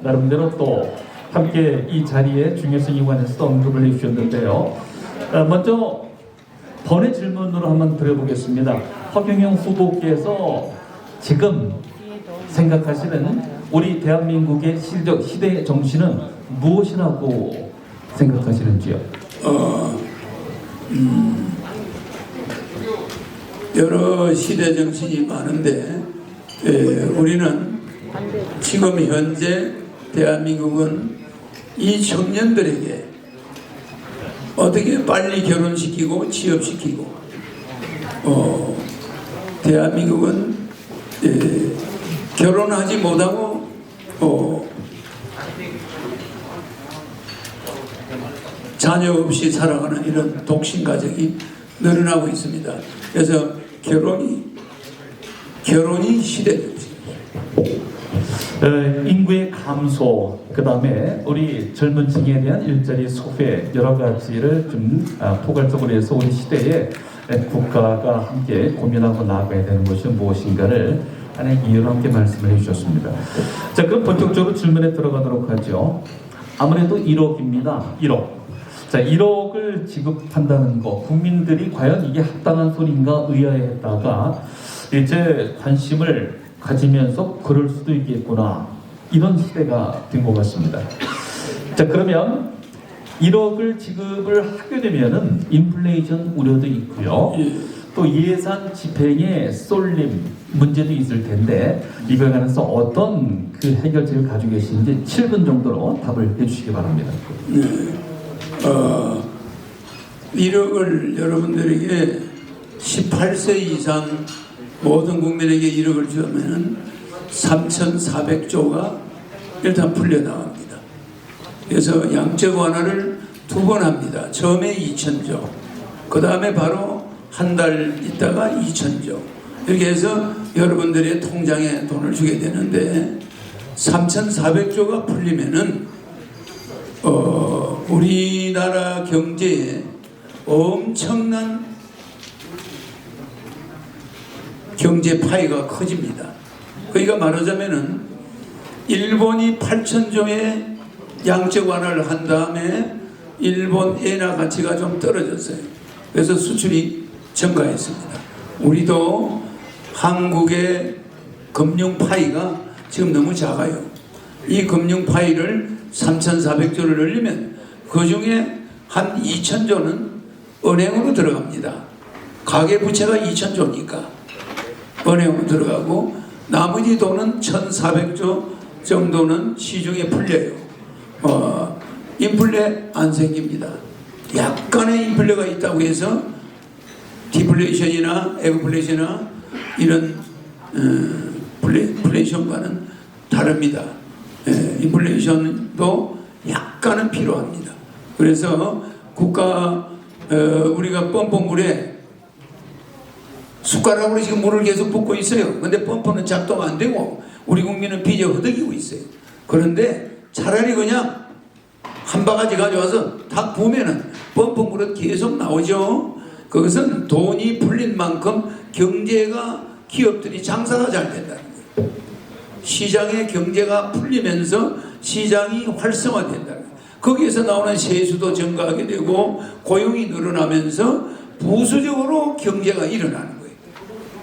나름대로 또 함께 이 자리의 중요성에 관해서 언급을 해주셨는데요. 먼저 번외 질문으로 한번 드려보겠습니다. 허경영 후보께서 지금 생각하시는 우리 대한민국의 시대 정신은 무엇이라고 생각하시는지요? 여러 시대 정신이 많은데 우리는 지금 현재 대한민국은 이 청년들에게 어떻게 빨리 결혼시키고 취업시키고 대한민국은 결혼하지 못하고 자녀 없이 살아가는 이런 독신 가정이 늘어나고 있습니다. 그래서 결혼이 시대입니다. 인구의 감소, 그 다음에 우리 젊은 층에 대한 일자리 소외, 여러 가지를 좀 포괄적으로 해서 우리 시대에 국가가 함께 고민하고 나아가야 되는 것이 무엇인가를 하나의 이유로 함께 말씀을 해주셨습니다. 자, 그럼 본격적으로 질문에 들어가도록 하죠. 아무래도 1억입니다. 1억. 자, 1억을 지급한다는 거, 국민들이 과연 이게 합당한 소리인가 의아해했다가 이제 관심을 가지면서 그럴 수도 있겠구나, 이런 시대가 된 것 같습니다. 자, 그러면 1억을 지급을 하게 되면은 인플레이션 우려도 있고요. 또 예산 집행에 쏠림 문제도 있을 텐데 이거에 관해서 어떤 그 해결책을 가지고 계신지 7분 정도로 답을 해주시기 바랍니다. 1억을 여러분들에게 18세 이상 모든 국민에게 1억을 주면 3,400조가 일단 풀려나갑니다. 그래서 양적 완화를 2번 합니다. 처음에 2,000조, 그 다음에 바로 한 달 있다가 2,000조, 이렇게 해서 여러분들의 통장에 돈을 주게 되는데 3,400조가 풀리면은 우리나라 경제에 엄청난 경제 파이가 커집니다. 그러니까 말하자면은 일본이 8,000조의 양적 완화를 한 다음에 일본 엔화 가치가 좀 떨어졌어요. 그래서 수출이 증가했습니다. 우리도 한국의 금융 파이가 지금 너무 작아요. 이 금융 파이를 3,400조를 늘리면 그 중에 한 2,000조는 은행으로 들어갑니다. 가계부채가 2,000조니까 은행으로 들어가고 나머지 돈은 1,400조 정도는 시중에 풀려요. 인플레 안 생깁니다. 약간의 인플레가 있다고 해서 디플레이션이나 에그플레이션이나 이런 플레이션과는 다릅니다. 인플레이션도 약간은 필요합니다. 그래서 우리가 펌프물에 숟가락으로 지금 물을 계속 붓고 있어요. 근데 펌프는 작동 안 되고 우리 국민은 빚에 허덕이고 있어요. 그런데 차라리 그냥 한 바가지 가져와서 다 부으면은 펌프물은 계속 나오죠. 그것은 돈이 풀린 만큼 경제가, 기업들이 장사가 잘 된다는 거예요. 시장의 경제가 풀리면서 시장이 활성화된다는 거예요. 거기에서 나오는 세수도 증가하게 되고 고용이 늘어나면서 부수적으로 경제가 일어나는 거예요.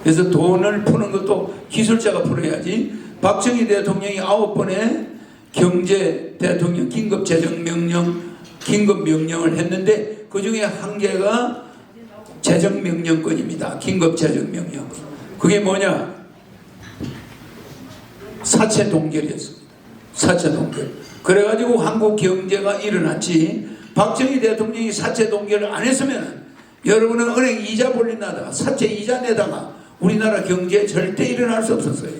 그래서 돈을 푸는 것도 기술자가 풀어야지. 박정희 대통령이 9번의 경제 대통령 긴급 재정 명령, 긴급 명령을 했는데 그 중에 한 개가 재정 명령권입니다. 긴급 재정 명령. 그게 뭐냐? 사채 동결이었습니다. 사채 동결. 그래가지고 한국 경제가 일어났지. 박정희 대통령이 사채 동결을 안 했으면 여러분은 은행 이자 벌린다다가 사채 이자 내다가 우리나라 경제에 절대 일어날 수 없었어요.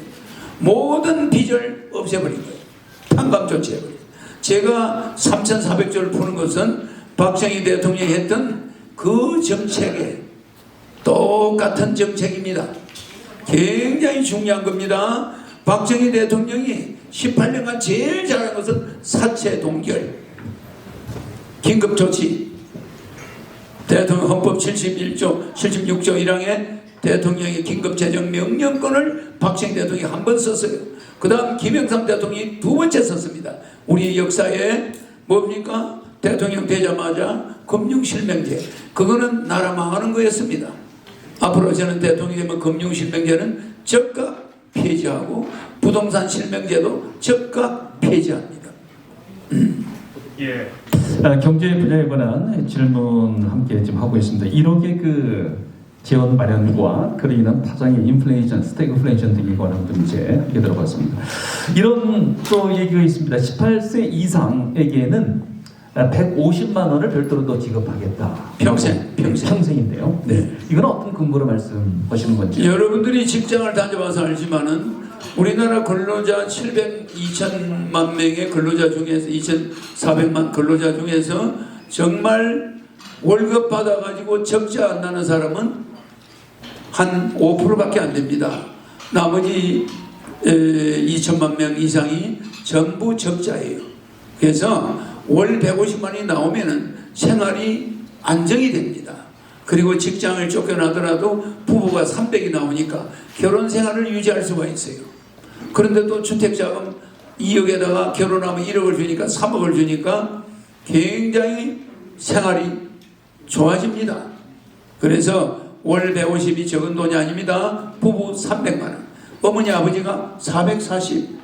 모든 빚을 없애버린 거예요. 판감 조치해버린 거예요. 제가 3,400조를 푸는 것은 박정희 대통령이 했던 그 정책에 똑같은 정책입니다. 굉장히 중요한 겁니다. 박정희 대통령이 18년간 제일 잘한 것은 사채 동결, 긴급조치. 대통령 헌법 71조, 76조 1항에 대통령의 긴급재정 명령권을 박정희 대통령이 한 번 썼어요. 그 다음 김영삼 대통령이 두 번째 썼습니다. 우리 역사에 뭡니까? 대통령 되자마자 금융실명제, 그거는 나라 망하는 거였습니다. 앞으로 저는 대통령이 되면 금융실명제는 즉각 폐지하고 부동산 실명제도 즉각 폐지합니다. 예. 경제 분야에 관한 질문 함께 지금 하고 있습니다. 1억의 그 재원 마련과 그로 인한 파장의 인플레이션, 스태그플레이션 등에 관한 문제 함께 들어봤습니다. 이런 또 얘기가 있습니다. 18세 이상에게는 150만 원을 별도로 더 지급하겠다. 평생인데요. 네. 이건 어떤 근거로 말씀하시는 건지. 여러분들이 직장을 다녀봐서 알지만은 우리나라 근로자 2천만 명의 근로자 중에서 2,400만 근로자 중에서 정말 월급 받아가지고 적자 안 나는 사람은 한 5%밖에 안 됩니다. 나머지 2천만 명 이상이 전부 적자예요. 그래서 월 150만이 나오면은 생활이 안정이 됩니다. 그리고 직장을 쫓겨나더라도 부부가 300이 나오니까 결혼 생활을 유지할 수가 있어요. 그런데 또 주택자금 2억에다가 결혼하면 1억을 주니까 3억을 주니까 굉장히 생활이 좋아집니다. 그래서 월 150이 적은 돈이 아닙니다. 부부 300만 원, 어머니 아버지가 440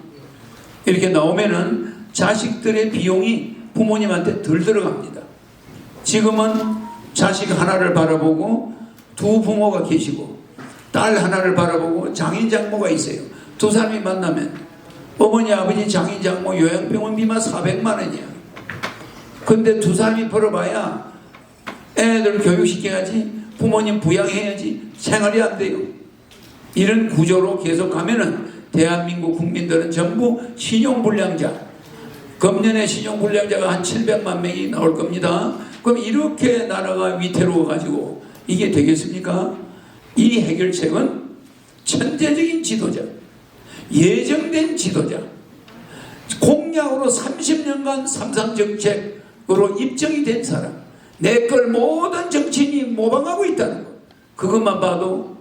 이렇게 나오면은 자식들의 비용이 부모님한테 덜 들어갑니다. 지금은 자식 하나를 바라보고 두 부모가 계시고 딸 하나를 바라보고 장인 장모가 있어요. 두 사람이 만나면 어머니 아버지 장인 장모 요양병원비만 400만 원이야. 근데 두 사람이 벌어봐야 애들 교육시켜야지, 부모님 부양해야지 생활이 안 돼요. 이런 구조로 계속 가면은 대한민국 국민들은 전부 신용불량자, 금년에 신용불량자가 한 700만 명이 나올 겁니다. 그럼 이렇게 나라가 위태로워가지고 이게 되겠습니까? 이 해결책은 천재적인 지도자, 예정된 지도자, 공약으로 30년간 삼상정책으로 입증이 된 사람, 내 걸 모든 정치인이 모방하고 있다는 것, 그것만 봐도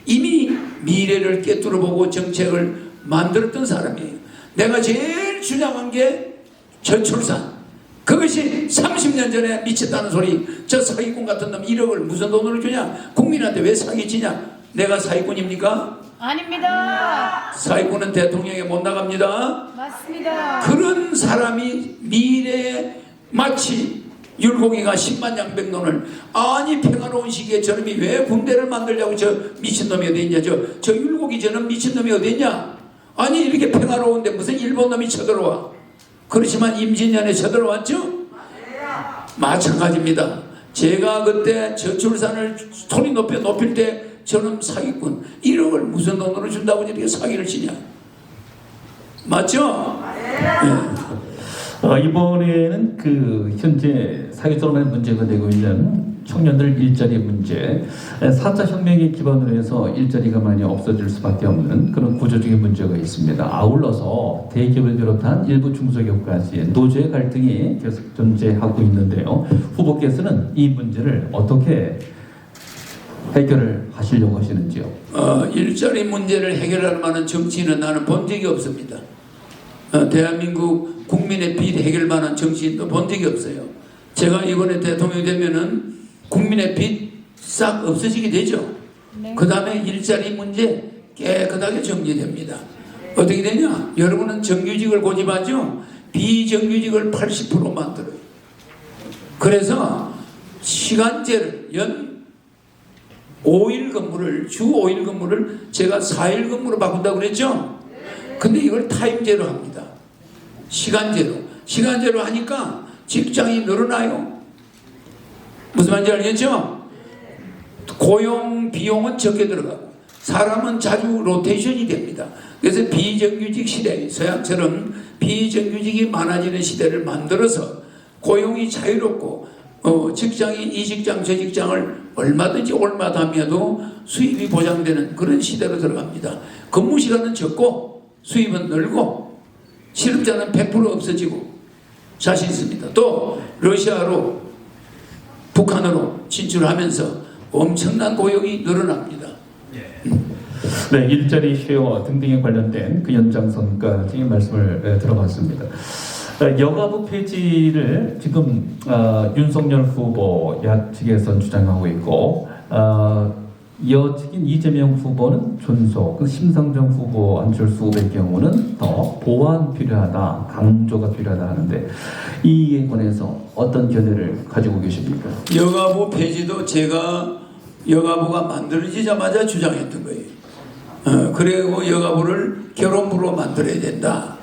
이미 미래를 꿰뚫어보고 정책을 만들었던 사람이에요. 내가 제일 주장한 게 저출산, 그것이 30년 전에 미쳤다는 소리. 저 사기꾼 같은 놈 1억을 무슨 돈으로 주냐, 국민한테 왜 사기치냐. 내가 사기꾼입니까? 아닙니다. 사기꾼은 대통령에 못 나갑니다. 맞습니다. 그런 사람이 미래에 마치 율곡이가 10만 양백론을, 아니 평화로운 시기에 저놈이 왜 군대를 만들려고, 저 미친놈이 어디 있냐, 저 율곡이 저놈 미친놈이 어디 있냐, 아니 이렇게 평화로운데 무슨 일본놈이 쳐들어와. 그렇지만 임진년에 쳐들어왔죠? 마찬가지입니다. 제가 그때 저출산을 소리 높일 때 저놈 사기꾼 1억을 무슨 돈으로 준다고 이렇게 사기를 치냐. 맞죠? 네. 이번에는 그 현재 사회적으로 문제가 되고 있는 청년들 일자리 문제, 4차 혁명에 기반으로 해서 일자리가 많이 없어질 수밖에 없는 그런 구조적인 문제가 있습니다. 아울러서 대기업을 비롯한 일부 중소기업까지 노조의 갈등이 계속 존재하고 있는데요. 후보께서는 이 문제를 어떻게 해결을 하시려고 하시는지요? 일자리 문제를 해결할 만한 정치인은 나는 본 적이 없습니다. 대한민국 국민의 빚 해결 만한 정치인도 본 적이 없어요. 제가 이번에 대통령이 되면은 국민의 빚 싹 없어지게 되죠. 네. 그 다음에 일자리 문제 깨끗하게 정리됩니다. 어떻게 되냐? 여러분은 정규직을 고집하죠? 비정규직을 80% 만들어요. 그래서 시간제를 연 5일 근무를, 주 5일 근무를 제가 4일 근무로 바꾼다고 그랬죠? 근데 이걸 타임제로 합니다. 시간제로 하니까 직장이 늘어나요. 무슨 말인지 알겠죠? 고용 비용은 적게 들어가고 사람은 자주 로테이션이 됩니다. 그래서 비정규직 시대, 서양처럼 비정규직이 많아지는 시대를 만들어서 고용이 자유롭고 직장이 이 직장 저 직장을 얼마든지 올마다 하며도 수입이 보장되는 그런 시대로 들어갑니다. 근무 시간은 적고 수입은 늘고 실업자는 100% 없어지고 자신 있습니다. 또 러시아로 북한으로 진출하면서 엄청난 고용이 늘어납니다. 네, 일자리 쉐어 등등에 관련된 그 연장선까지 말씀을 들어봤습니다. 여가부 폐지를 지금 윤석열 후보 야측에서 주장하고 있고 여직인 이재명 후보는 존속, 그 심상정 후보, 안철수 후보의 경우는 더 보완 필요하다, 강조가 필요하다 하는데 이에 관해서 어떤 견해를 가지고 계십니까? 여가부 폐지도 제가 여가부가 만들어지자마자 주장했던 거예요. 그리고 여가부를 결혼부로 만들어야 된다.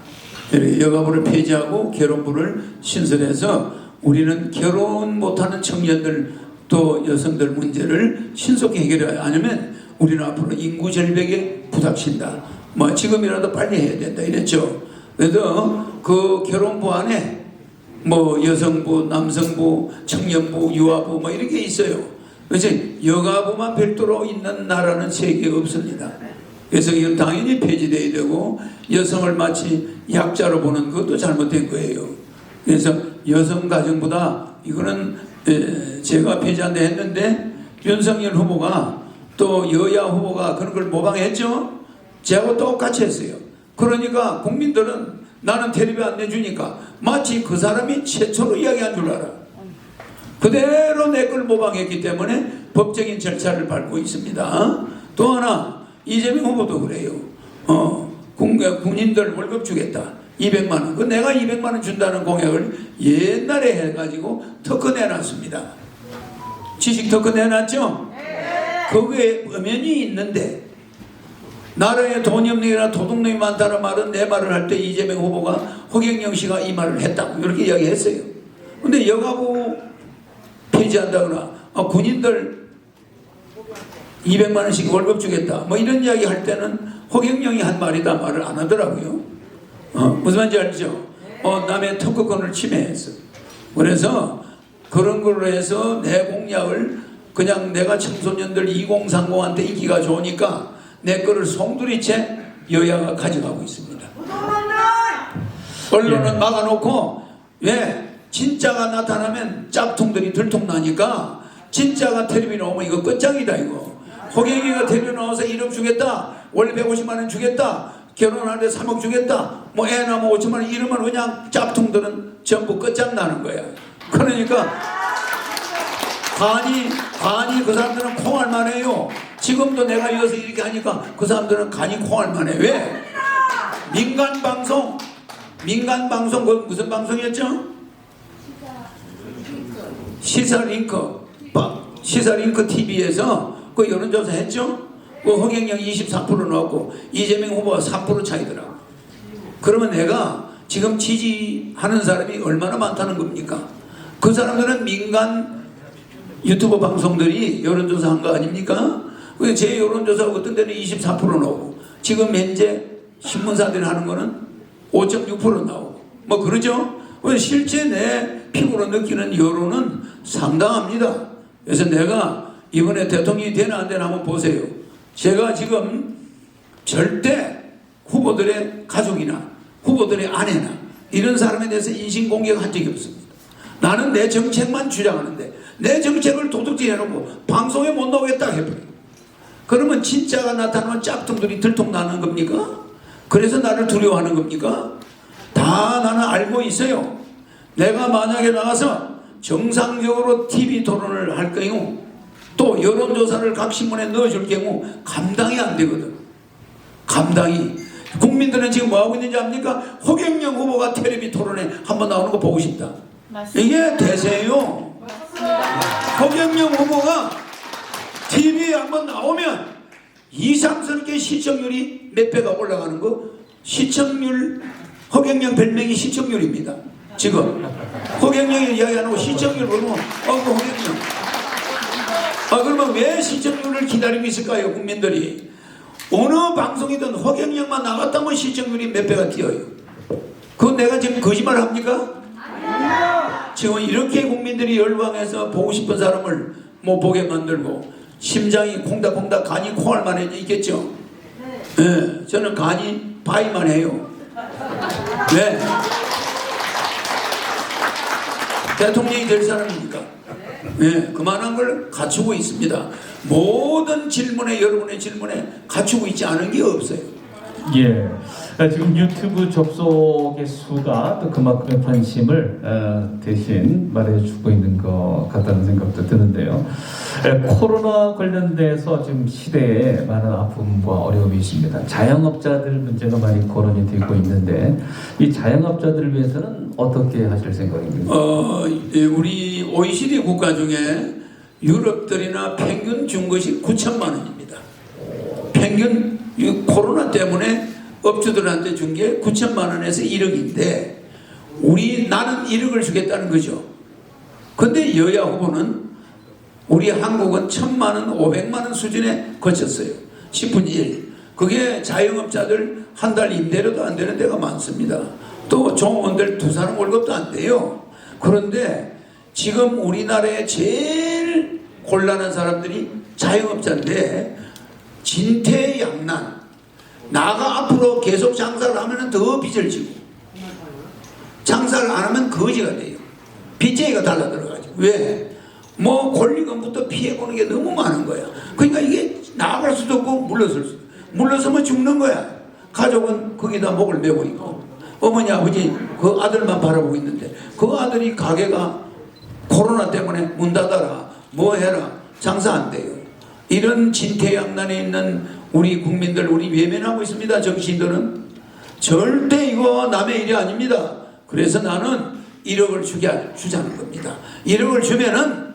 여가부를 폐지하고 결혼부를 신설해서 우리는 결혼 못하는 청년들 또 여성들 문제를 신속히 해결해야 하면 우리는 앞으로 인구 절벽에 부닥친다. 뭐 지금이라도 빨리 해야 된다 이랬죠. 그래서 그 결혼부 안에 뭐 여성부, 남성부, 청년부, 유아부 뭐 이렇게 있어요. 그래서 여가부만 별도로 있는 나라는 세계에 없습니다. 그래서 이건 당연히 폐지돼야 되고 여성을 마치 약자로 보는 것도 잘못된 거예요. 그래서 여성가정보다 이거는 제가 폐지한다 했는데 윤석열 후보가 또 여야 후보가 그런 걸 모방했죠. 저하고 똑같이 했어요. 그러니까 국민들은 나는 텔레비 안 내주니까 마치 그 사람이 최초로 이야기한 줄 알아. 그대로 내 걸 모방했기 때문에 법적인 절차를 밟고 있습니다. 또 하나 이재명 후보도 그래요. 군인들 월급 주겠다. 200만 원. 그 내가 200만 원 준다는 공약을 옛날에 해가지고 특허 내놨습니다. 지식 특허 내놨죠? 거기에 엄연히 있는데 나라에 돈이 없느니라 도둑놈이 많다는 말은 내 말을 할 때 이재명 후보가 허경영 씨가 이 말을 했다고 이렇게 이야기했어요. 근데 여가부 폐지한다거나 군인들 200만 원씩 월급 주겠다 뭐 이런 이야기 할 때는 허경영이 한 말이다 말을 안 하더라고요. 무슨 말인지 알죠? 남의 특허권을 침해했어. 그래서 그런 걸로 해서 내 공약을 그냥 내가 청소년들 2030한테 인기가 좋으니까 내 거를 송두리째 여야가 가져가고 있습니다. 언론은 막아놓고 왜 진짜가 나타나면 짝퉁들이 들통나니까 진짜가 텔레비 나오면 이거 끝장이다 이거. 호갱이가 텔레비 나와서 1억 주겠다, 월 150만 원 주겠다, 결혼하는데 3억 주겠다, 뭐 애 낳으면 5천만 원 이러면 그냥 짝퉁들은 전부 끝장나는 거야. 그러니까 간이 그 사람들은 콩알만 해요. 지금도 내가 이어서 이렇게 하니까 그 사람들은 간이 콩알만 해. 왜? 민간방송 그 무슨 방송이었죠? 시사링크 TV에서 그 여론조사 했죠? 그 허경영이 23% 나왔고 이재명 후보가 3% 차이더라고. 그러면 내가 지금 지지하는 사람이 얼마나 많다는 겁니까? 그 사람들은 민간 유튜브 방송들이 여론조사 한 거 아닙니까? 제 여론조사 어떤 데는 24% 나오고 지금 현재 신문사들이 하는 거는 5.6% 나오고 뭐 그러죠? 실제 내 피부로 느끼는 여론은 상당합니다. 그래서 내가 이번에 대통령이 되나 안 되나 한번 보세요. 제가 지금 절대 후보들의 가족이나 후보들의 아내나 이런 사람에 대해서 인신공격한 적이 없습니다. 나는 내 정책만 주장하는데 내 정책을 도둑질 해놓고 방송에 못 나오겠다 해버려요. 그러면 진짜가 나타나면 짝퉁들이 들통나는 겁니까? 그래서 나를 두려워하는 겁니까? 다 나는 알고 있어요. 내가 만약에 나가서 정상적으로 TV 토론을 할 경우 또 여론조사를 각 신문에 넣어줄 경우 감당이 안 되거든. 감당이. 국민들은 지금 뭐하고 있는지 압니까? 허경영 후보가 텔레비 토론에 한번 나오는 거 보고 싶다. 맞습니다. 이게 대세예요. 허경영 후보가 TV에 한번 나오면 이상스럽게 시청률이 몇 배가 올라가는 거. 시청률 허경영 별명이 시청률입니다. 지금 허경영이 이야기 안 하고 시청률 보면 그 허경영. 그러면 왜 시청률을 기다리고 있을까요? 국민들이. 어느 방송이든 허경영만 나갔다면 시청률이 몇 배가 뛰어요. 그건 내가 지금 거짓말 합니까? 지금 이렇게 국민들이 열광해서 보고 싶은 사람을 못 보게 만들고 심장이 콩닥콩닥 간이 콩알만 있겠죠? 네, 저는 간이 바위만 해요. 왜? 대통령이 될 사람이니까. 예, 그만한 걸 갖추고 있습니다. 모든 질문에, 여러분의 질문에 갖추고 있지 않은 게 없어요. 예. 지금 유튜브 접속의 수가 또 그만큼의 관심을 대신 말해주고 있는 것 같다는 생각도 드는데요. 코로나 관련돼서 지금 시대에 많은 아픔과 어려움이 있습니다. 자영업자들 문제가 많이 거론이 되고 있는데 이 자영업자들을 위해서는 어떻게 하실 생각입니까? 예, 우리 OECD 국가 중에 유럽들이나 평균 준 것이 9천만 원입니다. 평균 코로나 때문에 업주들한테 준 게 9천만 원에서 1억인데 나는 1억을 주겠다는 거죠. 근데 여야 후보는 우리 한국은 1,000만 원, 500만 원 수준에 거쳤어요. 10분의 1. 그게 자영업자들 한 달 임대료도 안 되는 데가 많습니다. 또 종업원들 2사람 월급도 안 돼요. 그런데 지금 우리나라에 제일 곤란한 사람들이 자영업자인데 진퇴양난. 나가 앞으로 계속 장사를 하면 더 빚을 지고 장사를 안 하면 거지가 돼요. 빚쟁이가 달라 들어가죠. 왜? 뭐 권리금부터 피해보는 게 너무 많은 거야. 그러니까 이게 나갈 수도 없고 물러설 수도 없고 물러서면 죽는 거야. 가족은 거기다 목을 메고 있고 어머니 아버지 그 아들만 바라보고 있는데 그 아들이 가게가 코로나 때문에 문 닫아라 뭐 해라 장사 안 돼요. 이런 진퇴양난에 있는 우리 국민들 우리 외면하고 있습니다. 정치인들은 절대 이거 남의 일이 아닙니다. 그래서 나는 1억을 주자는 겁니다. 1억을 주면은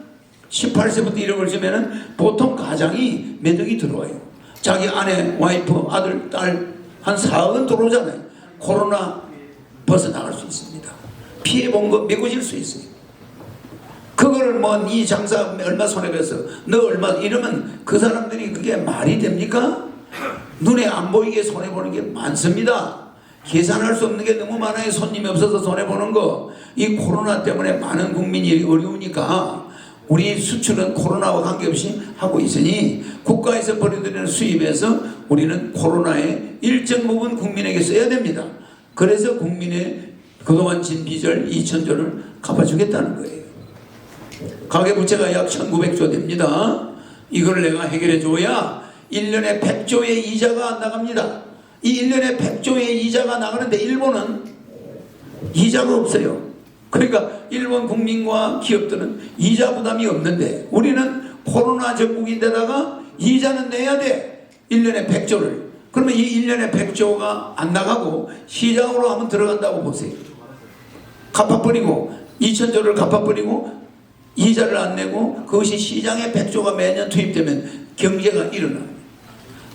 18세부터 1억을 주면은 보통 가장이 매덕이 들어와요. 자기 아내, 와이프, 아들, 딸 한 4억은 들어오잖아요. 코로나 벗어나갈 수 있습니다. 피해본 거 메꿔질 수 있어요. 그걸 뭐 네 장사 얼마 손해봤어 너 얼마 이러면 그 사람들이 그게 말이 됩니까? 눈에 안 보이게 손해보는 게 많습니다. 계산할 수 없는 게 너무 많아요. 손님이 없어서 손해보는 거. 이 코로나 때문에 많은 국민이 어려우니까 우리 수출은 코로나와 관계없이 하고 있으니 국가에서 벌어들이는 수입에서 우리는 코로나의 일정 부분 국민에게 써야 됩니다. 그래서 국민의 그동안 진 빚을 2,000조를 갚아주겠다는 거예요. 가계부채가 약 1,900조 됩니다. 이걸 내가 해결해 줘야 1년에 100조의 이자가 안 나갑니다. 이 1년에 100조의 이자가 나가는데 일본은 이자가 없어요. 그러니까 일본 국민과 기업들은 이자 부담이 없는데 우리는 코로나 전국인데다가 이자는 내야 돼. 1년에 100조를. 그러면 이 1년에 100조가 안 나가고 시장으로 한번 들어간다고 보세요. 갚아버리고 2,000조를 갚아버리고 이자를 안 내고 그것이 시장에 100조가 매년 투입되면 경제가 일어나요.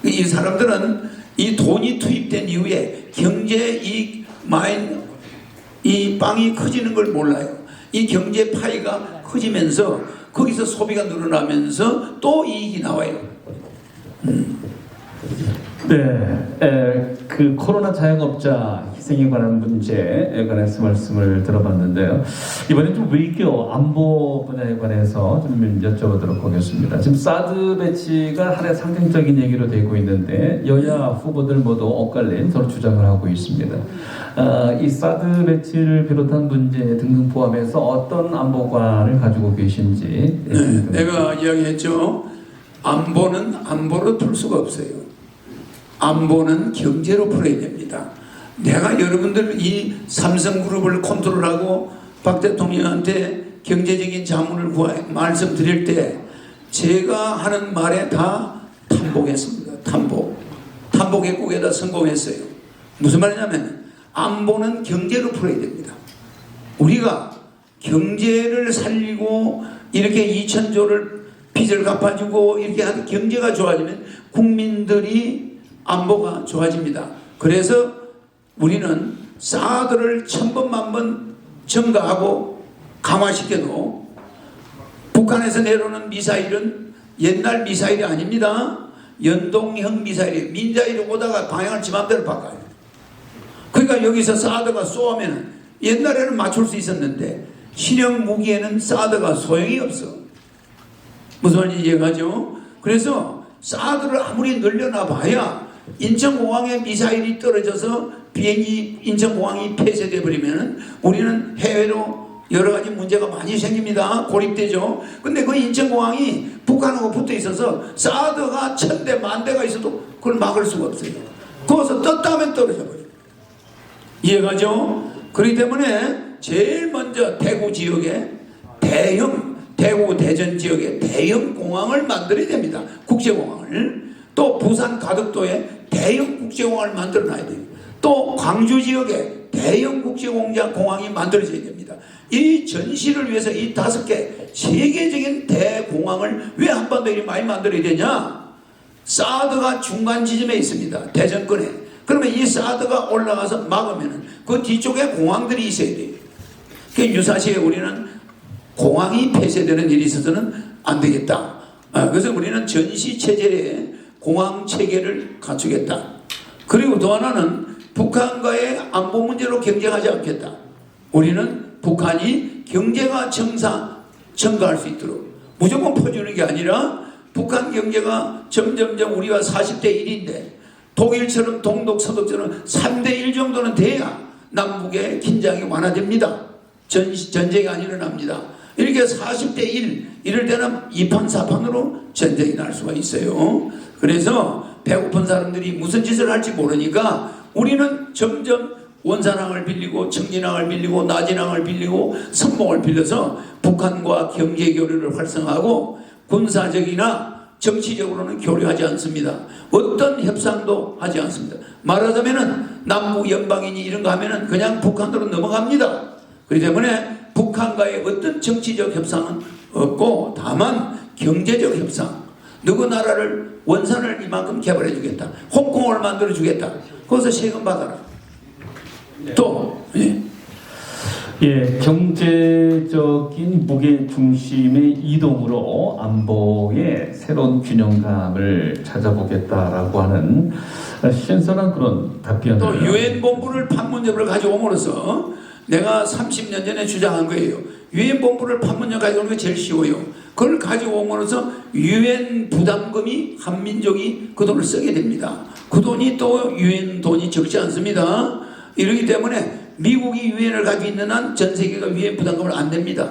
이 사람들은 이 돈이 투입된 이후에 경제 이 빵이 커지는 걸 몰라요. 이 경제 파이가 커지면서 거기서 소비가 늘어나면서 또 이익이 나와요. 네, 그 코로나 자영업자 희생에 관한 문제에 관해서 말씀을 들어봤는데요. 이번엔 좀 외교 안보 분야에 관해서 좀 여쭤보도록 하겠습니다. 지금 사드 배치가 하나의 상징적인 얘기로 되고 있는데 여야 후보들 모두 엇갈린 서로 주장을 하고 있습니다. 이 사드 배치를 비롯한 문제 등등 포함해서 어떤 안보관을 가지고 계신지. 네, 내가 이야기했죠. 안보는 안보로 둘 수가 없어요. 안보는 경제로 풀어야 됩니다. 내가 여러분들 이 삼성그룹을 컨트롤하고 박 대통령한테 경제적인 자문을 말씀드릴 때 제가 하는 말에 다 탐복했습니다. 탐복했고 성공했어요. 무슨 말이냐면 안보는 경제로 풀어야 됩니다. 우리가 경제를 살리고 이렇게 2,000조를 빚을 갚아주고 이렇게 하는 경제가 좋아지면 국민들이 안보가 좋아집니다. 그래서 우리는 사드를 1,000번 만번 증가하고 강화시켜도 북한에서 내려오는 미사일은 옛날 미사일이 아닙니다. 연동형 미사일이 미사일이 오다가 방향을 지 맘대로 바꿔요. 그러니까 여기서 사드가 쏘면 옛날에는 맞출 수 있었는데 신형 무기에는 사드가 소용이 없어. 무슨 말인지 이해가죠? 그래서 사드를 아무리 늘려놔 봐야 인천공항에 미사일이 떨어져서 비행기 인천공항이 폐쇄되어 버리면 우리는 해외로 여러 가지 문제가 많이 생깁니다. 고립되죠. 근데 그 인천공항이 북한하고 붙어 있어서 사드가 1000대 10,000대가 있어도 그걸 막을 수가 없어요. 거기서 떴다면 떨어져 버려요. 이해가죠? 그렇기 때문에 제일 먼저 대구 지역에 대구 대전 지역에 대형 공항을 만들어야 됩니다. 국제공항을. 또 부산 가덕도에 대형 국제공항을 만들어 놔야 돼요. 또 광주 지역에 대형 국제공항이 만들어져야 됩니다. 이 전시를 위해서 이 5개 세계적인 대공항을 왜 한반도에 이렇게 많이 만들어야 되냐? 사드가 중간 지점에 있습니다. 대전권에. 그러면 이 사드가 올라가서 막으면 그 뒤쪽에 공항들이 있어야 돼요. 그 유사시에 우리는 공항이 폐쇄되는 일이 있어서는 안 되겠다. 그래서 우리는 전시 체제에 공항 체계를 갖추겠다. 그리고 또 하나는 북한과의 안보 문제로 경쟁하지 않겠다. 우리는 북한이 경제가 증가할 수 있도록 무조건 퍼주는 게 아니라 북한 경제가 점점점 우리와 40대 1인데 독일처럼 동독 서독처럼 3대 1 정도는 돼야 남북의 긴장이 완화됩니다. 전쟁이 안 일어납니다. 이렇게 40대 1 이럴 때는 2판 4판으로 전쟁이 날 수가 있어요. 그래서 배고픈 사람들이 무슨 짓을 할지 모르니까 우리는 점점 원산항을 빌리고 청진항을 빌리고 나진항을 빌리고 선봉을 빌려서 북한과 경제 교류를 활성화하고 군사적이나 정치적으로는 교류하지 않습니다. 어떤 협상도 하지 않습니다. 말하자면은 남북 연방이니 이런 거 하면은 그냥 북한으로 넘어갑니다. 그렇기 때문에 북한과의 어떤 정치적 협상은 없고 다만 경제적 협상. 누구 나라를 원산을 이만큼 개발해 주겠다. 홍콩을 만들어 주겠다. 거기서 세금 받아라. 또 경제적인 무게 중심의 이동으로 안보의 새로운 균형감을 찾아보겠다라고 하는 신선한 그런 답변을. 또 유엔 본부를 판문점을 가져옴으로써 내가 30년 전에 주장한 거예요. 유엔 본부를 판문점 가져오는 게 제일 쉬워요. 그걸 가져옴으로써 유엔 부담금이 한민족이 그 돈을 쓰게 됩니다. 그 돈이 또 유엔 돈이 적지 않습니다. 이러기 때문에 미국이 유엔을 가지고 있는 한 전 세계가 유엔 부담금을 안 냅니다.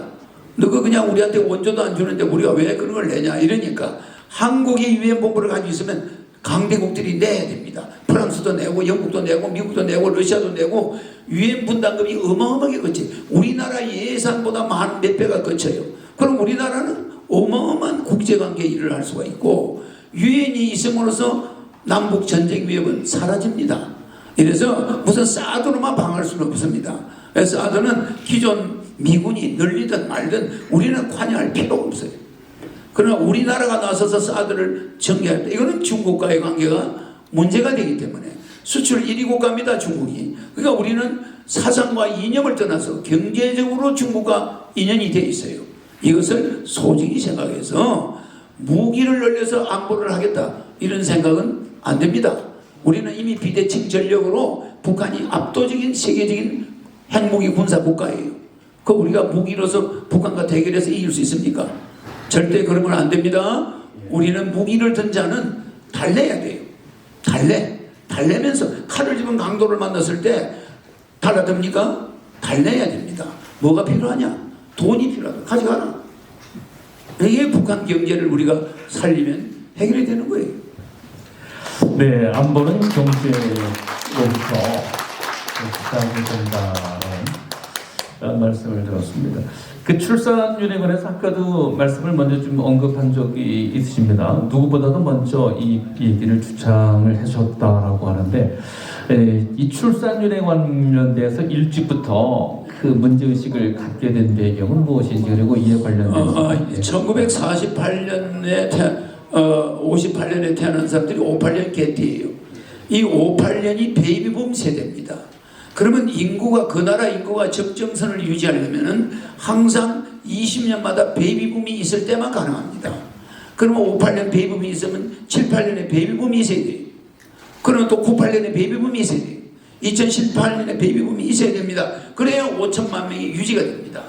너가 그냥 우리한테 원조도 안 주는데 우리가 왜 그런 걸 내냐 이러니까 한국이 유엔 본부를 가지고 있으면 강대국들이 내야 됩니다. 프랑스도 내고 영국도 내고 미국도 내고 러시아도 내고 유엔 분담금이 어마어마하게 거치. 우리나라 예산보다 많은 몇 배가 거쳐요. 그럼 우리나라는 어마어마한 국제관계 일을 할 수가 있고 유엔이 있음으로써 남북 전쟁 위협은 사라집니다. 이래서 무슨 사드로만 방어할 수는 없습니다. 사드는 기존 미군이 늘리든 말든 우리는 관여할 필요가 없어요. 그러나 우리나라가 나서서 사드를 정리할 때 이거는 중국과의 관계가 문제가 되기 때문에 수출 1위 국가입니다. 중국이. 그러니까 우리는 사상과 이념을 떠나서 경제적으로 중국과 인연이 돼 있어요. 이것을 소중히 생각해서 무기를 늘려서 안보를 하겠다 이런 생각은 안 됩니다. 우리는 이미 비대칭 전력으로 북한이 압도적인 세계적인 핵무기 군사 국가예요. 그 우리가 무기로서 북한과 대결해서 이길 수 있습니까? 절대 그러면 안 됩니다. 우리는 무기를 든 자는 달래야 돼요. 달래면서 칼을 집은 강도를 만났을 때 달라듭니까? 달래야 됩니다. 뭐가 필요하냐? 돈이 필요하다. 가져가라. 이게 북한 경제를 우리가 살리면 해결이 되는 거예요. 네, 안보는 경제로부터 시작이 된다는 말씀을 들었습니다. 그 출산율에 관해서 아까도 말씀을 먼저 좀 언급한 적이 있으십니다. 누구보다도 먼저 이 얘기를 주창을 하셨다라고 하는데 이 출산율에 관련돼서 일찍부터 그 문제의식을 갖게 된 배경은 무엇인지 그리고 이에 관련돼서 1948년에 58년에 태어난 사람들이 58년 개띠예요. 이 58년이 베이비붐 세대입니다. 그러면 인구가 그 나라 인구가 적정선을 유지하려면은 항상 20년마다 베이비붐이 있을 때만 가능합니다. 그러면 58년 베이비붐이 있으면 78년에 베이비붐이 있어야 돼요. 그러면 또 98년에 베이비붐이 있어야 돼요. 2018년에 베이비붐이 있어야 됩니다. 그래야 5천만 명이 유지가 됩니다.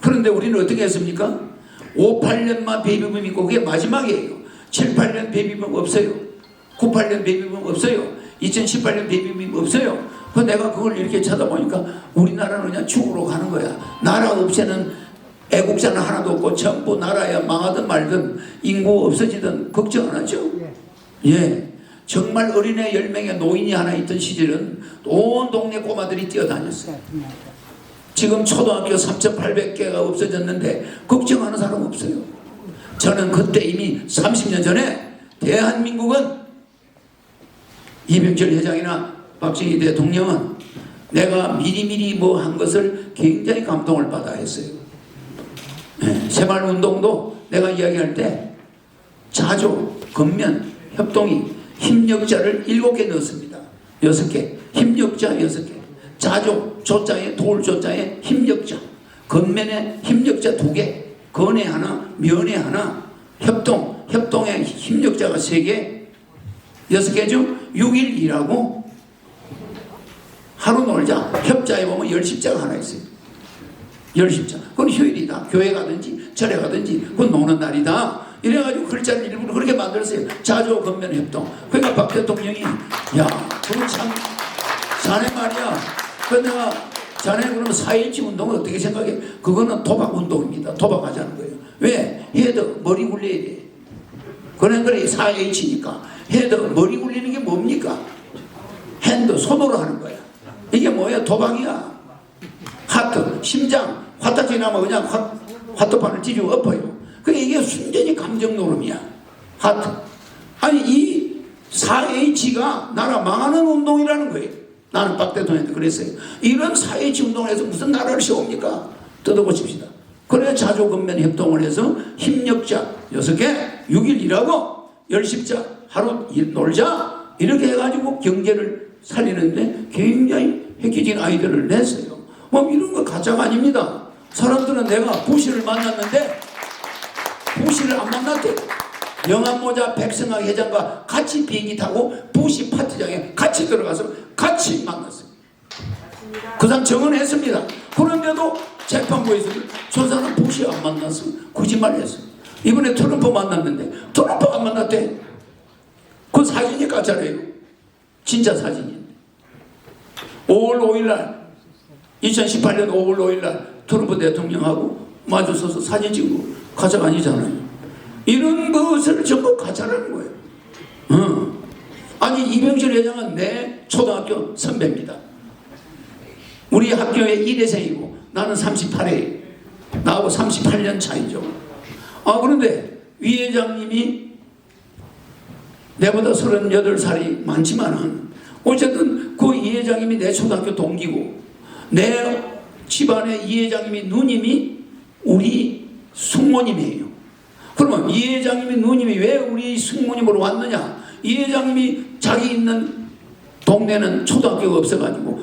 그런데 우리는 어떻게 했습니까? 58년만 베이비붐이 있고 그게 마지막이에요. 78년 베이비붐 없어요. 98년 베이비붐 없어요. 2018년 베이비붐 없어요. 그 내가 그걸 이렇게 쳐다보니까 우리나라는 그냥 죽으러 가는 거야. 나라 없애는 애국자는 하나도 없고 전부 나라야 망하든 말든 인구 없어지든 걱정 안 하죠. 예. 정말 어린애 10명의 노인이 하나 있던 시절은 온 동네 꼬마들이 뛰어다녔어요. 지금 초등학교 3,800개가 없어졌는데 걱정하는 사람 없어요. 저는 그때 이미 30년 전에 대한민국은 이병철 회장이나 박정희 대통령은 내가 미리미리 뭐 한 것을 굉장히 감동을 받아 했어요. 네, 새마을운동도 내가 이야기할 때 자조, 건면, 협동이 힘력자를 7개 넣었습니다. 6개. 힘력자 6개. 자조, 조자에 돌조자에 힘력자. 건면에 힘력자 2개. 건에 하나, 면에 하나. 협동, 협동에 힘력자가 3개. 6개 중 6일 일하고 하루 놀자. 협자에 보면 10십자가 하나 있어요. 10십자. 그건 휴일이다. 교회 가든지 절에 가든지 그건 노는 날이다. 이래가지고 글자를 일부러 그렇게 만들었어요. 자조, 건면, 협동. 그러니까 박 대통령이 야, 그거 참 자네 말이야. 그 내가 자네 그러면 4.17 운동을 어떻게 생각해? 그거는 도박 운동입니다. 도박하자는 거예요. 왜? 해도 머리 굴려야 돼. 그래 4H니까 해도 머리 굴리는 게 뭡니까? 핸드 손으로 하는 거야. 이게 뭐야? 도박이야. 하트, 심장, 화딱지 나면 그냥 화투판을 뒤집어 엎어요. 그게 이게 순전히 감정 노름이야. 하트. 아니 이 4H가 나라 망하는 운동이라는 거예요. 나는 박 대통령한테 그랬어요. 이런 4H 운동을 해서 무슨 나라를 세웁니까? 뜯어보십시다. 그래 자조, 건면, 협동을 해서 힘력자 6개, 6일 일하고 10십자 하루 놀자 이렇게 해가지고 경제를 살리는데 굉장히 획기적인 아이디어를 냈어요. 뭐 이런 거 가짜가 아닙니다. 사람들은 내가 부시를 만났는데 부시를 안 만났대. 영암모자 백승학 회장과 같이 비행기 타고 부시 파티장에 같이 들어가서 같이 만났어요. 그 사람 증언했습니다. 그런데도 재판부에서 저 사람 부시 안 만났어. 거짓말을 했어요. 이번에 트럼프 만났는데 트럼프 안 만났대. 그 사진이 가짜래요. 진짜 사진이에요. 5월 5일날 2018년 5월 5일날 트럼프 대통령하고 마주서서 사진 찍고 가짜가 아니잖아요. 이런 것을 전부 가짜라는 거예요. 아니 이병철 회장은 내 초등학교 선배입니다. 우리 학교에 1회생이고 나는 38회 나하고 38년 차이죠. 그런데 위 회장님이 내보다 38살이 많지만은 어쨌든 그 이 회장님이 내 초등학교 동기고 내 집안의 이 회장님이 누님이 우리 숙모님이에요. 그러면 이 회장님이 누님이 왜 우리 숙모님으로 왔느냐? 이 회장님이 자기 있는 동네는 초등학교가 없어가지고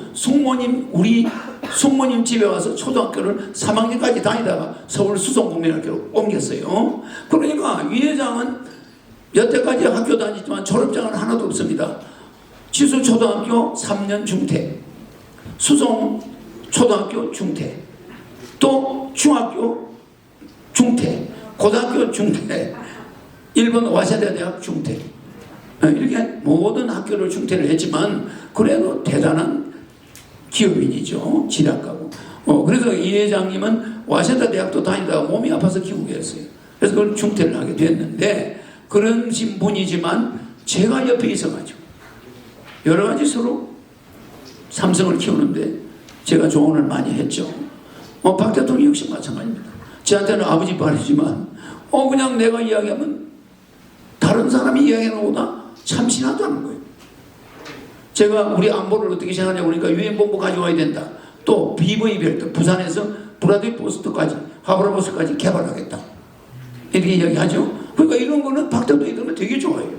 우리 숙모님 집에 와서 초등학교를 3학년까지 다니다가 서울 수성국민학교로 옮겼어요. 그러니까 이 회장은 여태까지 학교 다니지만 졸업장은 하나도 없습니다. 지수초등학교 3년 중퇴, 수성초등학교 중퇴, 또 중학교 중퇴, 고등학교 중퇴, 일본 와세다 대학 중퇴. 이렇게 모든 학교를 중퇴를 했지만 그래도 대단한 기업인이죠. 지략가고. 그래서 이 회장님은 와세다 대학도 다니다가 몸이 아파서 귀국했어요. 그래서 그걸 중퇴를 하게 됐는데 그런 분이지만 제가 옆에 있어가지고 여러 가지 서로 삼성을 키우는데 제가 조언을 많이 했죠. 박 대통령 역시 마찬가지입니다. 저한테는 아버지 말이지만 그냥 내가 이야기하면 다른 사람이 이야기하는 것보다 참신하다는 거예요. 제가 우리 안보를 어떻게 생각하냐고 그러니까 유엔본부 가져와야 된다. 또 BV 벨트 부산에서 브라디포스트까지 하브라보스까지 개발하겠다. 이렇게 이야기하죠. 그러니까 이런 거는 박 대통령이 되게 좋아해요.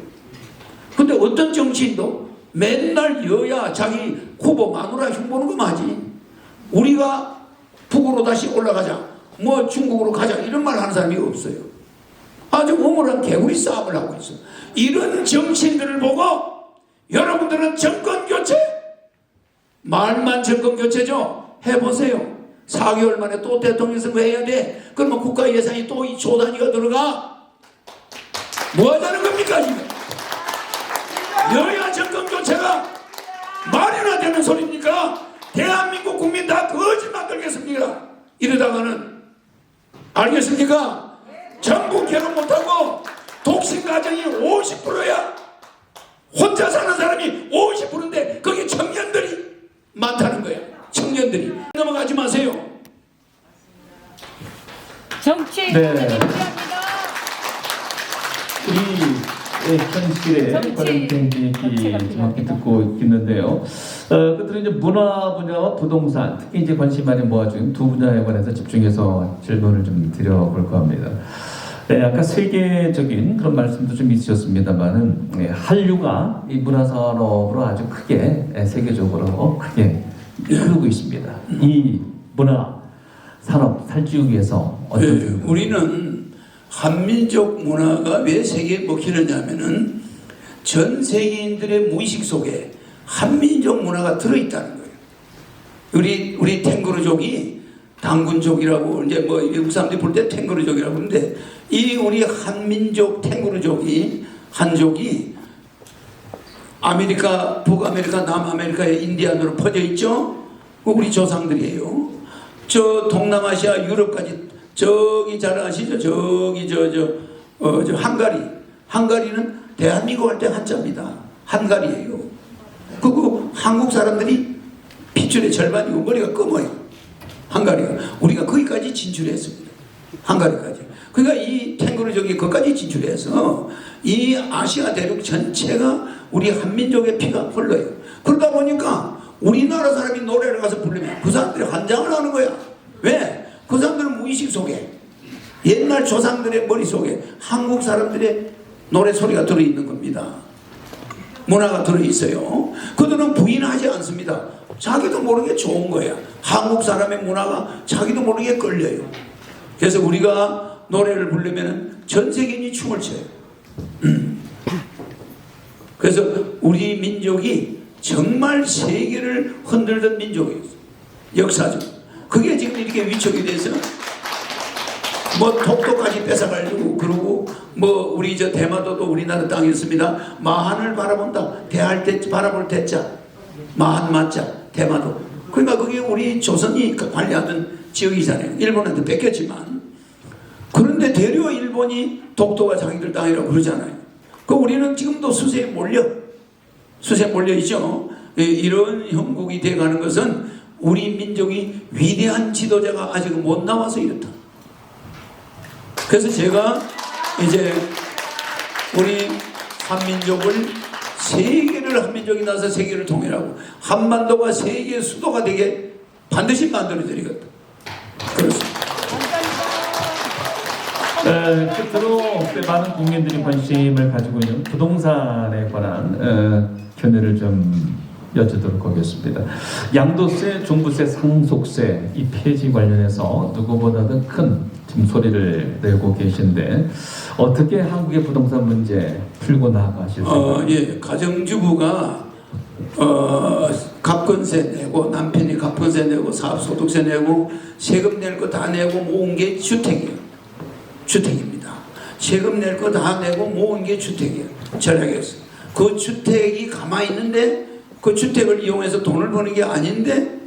근데 어떤 정치인도 맨날 여야 자기 후보 마누라 흉보는 거 맞지. 우리가 북으로 다시 올라가자. 뭐 중국으로 가자. 이런 말 하는 사람이 없어요. 아주 우물한 개구리 싸움을 하고 있어요. 이런 정치인들을 보고 여러분들은 정권교체 말만 정권교체죠. 해보세요. 4개월 만에 또 대통령 선거 해야 돼. 그러면 국가 예산이 또 2조 단위가 들어가. 뭐 하자는 겁니까 지금? 여야 정권교체가 말이나 되는 소리입니까? 대한민국 국민 다 거짓말 들겠습니까? 이러다가는 알겠습니까? 전부 결혼 못하고 독신 가정이 50%야. 혼자 사는 사람이 50%인데 거기 청년들이 많다는 거야. 청년들이. 넘어가지 마세요. 정치 네. 정치합니다. 우리 현실에 정치. 관련된 얘기 정확히 듣고 있는데요. 끝으로 이제 문화 분야와 부동산, 특히 이제 관심 많이 모아준 두 분야에 관해서 집중해서 질문을 좀 드려볼까 합니다. 네, 아까 세계적인 그런 말씀도 좀 있으셨습니다만은 한류가 이 문화산업으로 아주 크게 세계적으로 크게 이끌고 있습니다. 이 문화 산업 살기 위해서 어떤 네, 우리는 한민족 문화가 왜 세계에 먹히느냐면은 전 세계인들의 무의식 속에 한민족 문화가 들어있다는 거예요. 우리 탱고르족이 당군족이라고 이제 뭐 외국 사람들이 볼 때 탱고르족이라고 하는데 이 우리 한민족 탱고르족이 한족이 아메리카, 북아메리카, 남아메리카의 인디안으로 퍼져 있죠. 우리 조상들이에요. 저 동남아시아, 유럽까지 저기 잘 아시죠? 저기 저 한가리는 대한민국 할 때 한자입니다. 한가리예요. 그리고 한국 사람들이 핏줄의 절반이고 머리가 검어요. 한가리가 우리가 거기까지 진출했습니다. 한가리까지. 그러니까 이 탱고르족이 거기까지 진출해서 이 아시아 대륙 전체가 우리 한민족의 피가 흘러요. 그러다 보니까 우리나라 사람이 노래를 가서 부르면 그 사람들이 환장을 하는 거야. 왜? 그 사람들은 무의식 속에 옛날 조상들의 머릿속에 한국 사람들의 노래 소리가 들어있는 겁니다. 문화가 들어있어요. 그들은 부인하지 않습니다. 자기도 모르게 좋은 거야. 한국 사람의 문화가 자기도 모르게 끌려요. 그래서 우리가 노래를 부르면 전 세계인이 춤을 춰요. 그래서 우리 민족이 정말 세계를 흔들던 민족이에요. 역사적. 그게 지금 이렇게 위축이 돼서 뭐 독도까지 뺏어가려고 그러고 뭐 우리 저 대마도도 우리나라 땅이었습니다. 마한을 바라본다. 대할 때 바라볼 때자 마한 맞자 대마도. 그러니까 그게 우리 조선이 관리하던 지역이잖아요. 일본한테 뺏겼지만 그런데 대려 일본이 독도가 자기들 땅이라고 그러잖아요. 그 우리는 지금도 수세에 몰려 있죠. 이런 형국이 돼가는 것은 우리 민족이 위대한 지도자가 아직 못 나와서 이렇다. 그래서 제가 이제 우리 한민족을 세계를 한민족이 나서 세계를 통일하고 한반도가 세계의 수도가 되게 반드시 만들어드리겠다. 그렇습니다. 끝으로 많은 국민들이 관심을 가지고 있는 부동산에 관한 견해를 좀 여쭈도록 하겠습니다. 양도세, 종부세, 상속세 이 폐지 관련해서 누구보다도 큰 지금 소리를 내고 계신데 어떻게 한국의 부동산 문제 풀고 나가실까요? 예, 가정주부가 갑건세 내고 남편이 갑건세 내고 사업소득세 내고 세금 낼 거 다 내고 모은 게 주택이에요. 주택입니다. 세금 낼 거 다 내고 모은 게 주택이에요. 절약해서 그 주택이 가만히 있는데 그 주택을 이용해서 돈을 버는 게 아닌데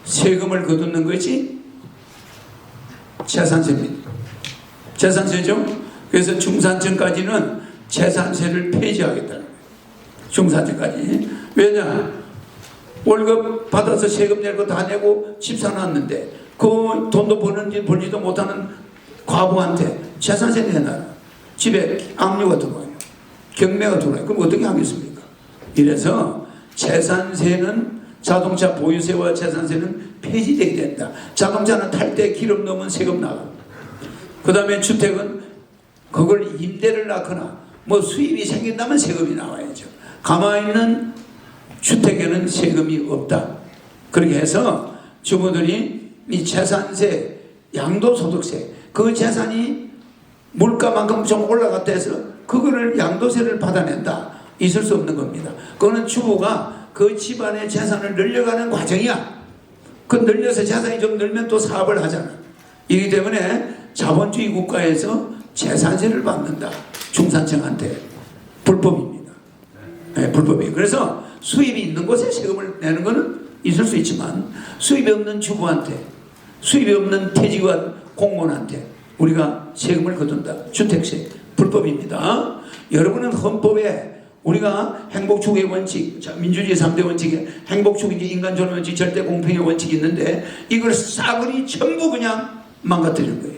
세금을 거두는 것이 재산세입니다. 재산세죠. 그래서 중산층까지는 재산세를 폐지하겠다는 거예요. 중산층까지. 왜냐? 월급 받아서 세금 낼 거 다 내고 집 사놨는데 그 돈도 버는지 벌지도 못하는 과부한테 재산세 내놔라. 집에 압류가 들어와요. 경매가 들어와요. 그럼 어떻게 하겠습니까? 이래서 재산세는 자동차 보유세와 재산세는 폐지되게 된다. 자동차는 탈 때 기름 넣으면 세금 나가. 그 다음에 주택은 그걸 임대를 낳거나 뭐 수입이 생긴다면 세금이 나와야죠. 가만히 있는 주택에는 세금이 없다. 그렇게 해서 주부들이 이 재산세, 양도소득세 그 재산이 물가만큼 좀 올라갔다 해서 그거를 양도세를 받아낸다. 있을 수 없는 겁니다. 그거는 주부가 그 집안의 재산을 늘려가는 과정이야. 그 늘려서 재산이 좀 늘면 또 사업을 하잖아. 이기 때문에 자본주의 국가에서 재산세를 받는다. 중산층한테 불법입니다. 네, 불법이에요. 그래서 수입이 있는 곳에 세금을 내는 것은 있을 수 있지만 수입이 없는 주부한테, 수입이 없는 퇴직한 공무원한테 우리가 세금을 거둔다. 주택세 불법입니다. 여러분은 헌법에 우리가 행복추구의 원칙, 민주주의 3대 원칙에 행복추구인지 인간존의 원칙, 절대 공평의 원칙이 있는데 이걸 싸그리 전부 그냥 망가뜨리는 거예요.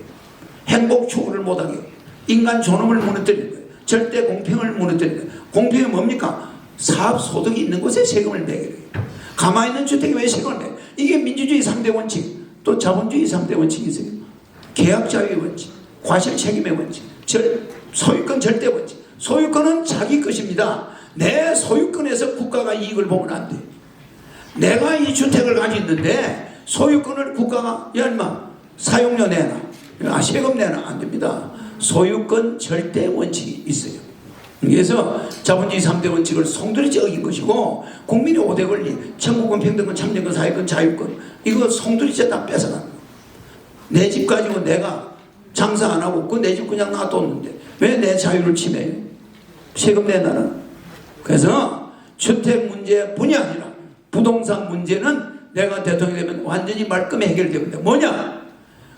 행복추구를 못하게, 인간존엄을 무너뜨리는 거예요. 절대 공평을 무너뜨리는 거예요. 공평이 뭡니까? 사업 소득이 있는 곳에 세금을 매겨요. 가만히 있는 주택에 왜 세금을 내? 이게 민주주의 3대 원칙, 또 자본주의 3대 원칙이 있어요. 계약자유의 원칙, 과실 책임의 원칙, 소유권 절대 원칙. 소유권은 자기 것입니다. 내 소유권에서 국가가 이익을 보면 안 돼. 내가 이 주택을 가지고 있는데 소유권을 국가가 야 인마 사용료 내놔, 세금 내놔, 안 됩니다. 소유권 절대 원칙이 있어요. 그래서 자본주의 3대 원칙을 송두리째 어긴 것이고 국민의 5대 권리, 천국권, 평등권, 참정권, 사회권, 자유권 이거 송두리째 다 뺏어가는 거예요. 내 집 가지고 내가 장사 안 하고 그 내 집 그냥 놔뒀는데 왜 내 자유를 침해해요? 세금 내놔라. 그래서 주택 문제뿐이 아니라 부동산 문제는 내가 대통령이 되면 완전히 말끔히 해결됩니다. 뭐냐?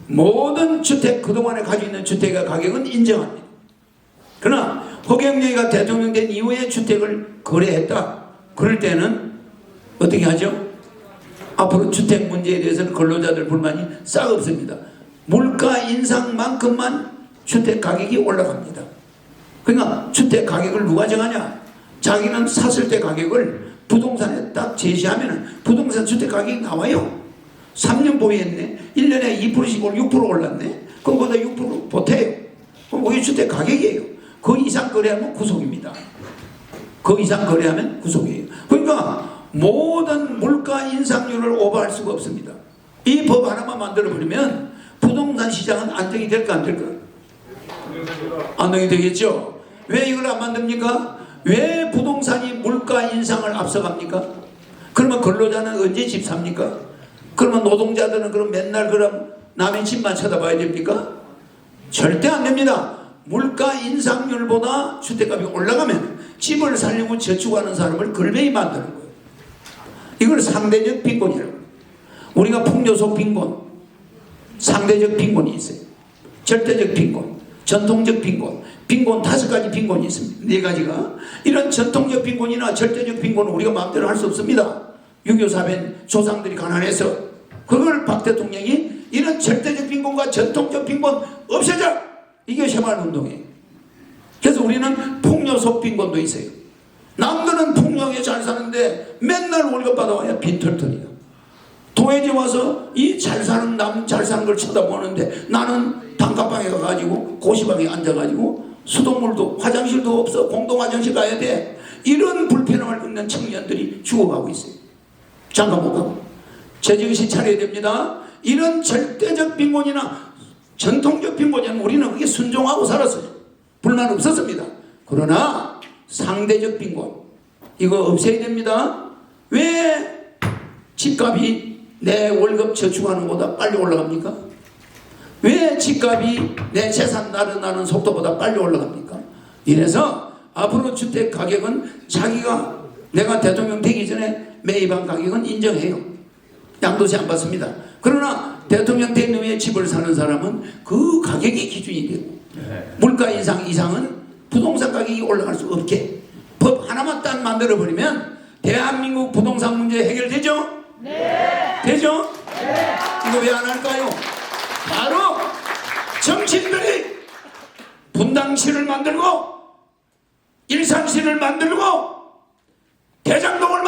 모든 주택, 그동안에 가지고 있는 주택의 가격은 인정합니다. 그러나 허경영이가 대통령 된 이후에 주택을 거래했다. 그럴 때는 어떻게 하죠? 앞으로 주택 문제에 대해서는 근로자들 불만이 싹 없습니다. 물가 인상만큼만 주택 가격이 올라갑니다. 그러니까 주택 가격을 누가 정하냐? 자기는 샀을 때 가격을 부동산에 딱 제시하면 부동산 주택 가격이 나와요. 3년 보유했네. 1년에 2%씩 6% 올랐네. 그거보다 6% 보태요. 그럼 그게 주택 가격이에요. 그 이상 거래하면 구속입니다. 그 이상 거래하면 구속이에요. 그러니까 모든 물가 인상률을 오버할 수가 없습니다. 이 법 하나만 만들어버리면 부동산 시장은 안정이 될까 안 될까? 안정이 되겠죠. 왜 이걸 안 만듭니까? 왜 부동산이 물가 인상을 앞서갑니까? 그러면 근로자는 언제 집 삽니까? 그러면 노동자들은 그럼 맨날 그럼 남의 집만 쳐다봐야 됩니까? 절대 안 됩니다. 물가 인상률보다 주택값이 올라가면 집을 살려고 저축하는 사람을 걸베이 만드는 거예요. 이걸 상대적 빈곤이라고. 우리가 풍요속 빈곤, 상대적 빈곤이 있어요. 절대적 빈곤, 전통적 빈곤, 빈곤 5가지 빈곤이 있습니다. 4가지가. 이런 전통적 빈곤이나 절대적 빈곤은 우리가 마음대로 할 수 없습니다. 6.25 사변 조상들이 가난해서 그걸 박 대통령이 이런 절대적 빈곤과 전통적 빈곤 없애자! 이게 새마을운동이에요. 그래서 우리는 풍요속 빈곤도 있어요. 남들은 풍요하게 잘 사는데 맨날 월급 받아와야 빈털털이야. 도회지 와서 이 잘 사는 남 잘 사는 걸 쳐다보는데 나는 단칸방에 가가지고 고시방에 앉아가지고 수돗물도 화장실도 없어 공동 화장실 가야 돼. 이런 불편함을 겪는 청년들이 죽어가고 있어요. 잠깐 못 가고 제정신 차려야 됩니다. 이런 절대적 빈곤이나 전통적 빈곤이면 우리는 그게 순종하고 살았어요. 불만 없었습니다. 그러나 상대적 빈곤 이거 없애야 됩니다. 왜 집값이 내 월급 저축하는 것보다 빨리 올라갑니까? 왜 집값이 내 재산 날아나는 속도보다 빨리 올라갑니까? 이래서 앞으로 주택 가격은 자기가 내가 대통령 되기 전에 매입한 가격은 인정해요. 양도세 안 받습니다. 그러나 대통령 된 후에 집을 사는 사람은 그 가격이 기준이 되고 물가 인상 이상은 부동산 가격이 올라갈 수 없게 법 하나만 딱 만들어버리면 대한민국 부동산 문제 해결되죠? 네. 되죠? 네. 이거 왜 안 할까요? 바로 정치인들이 분당시를 만들고 일산시를 만들고 대장동을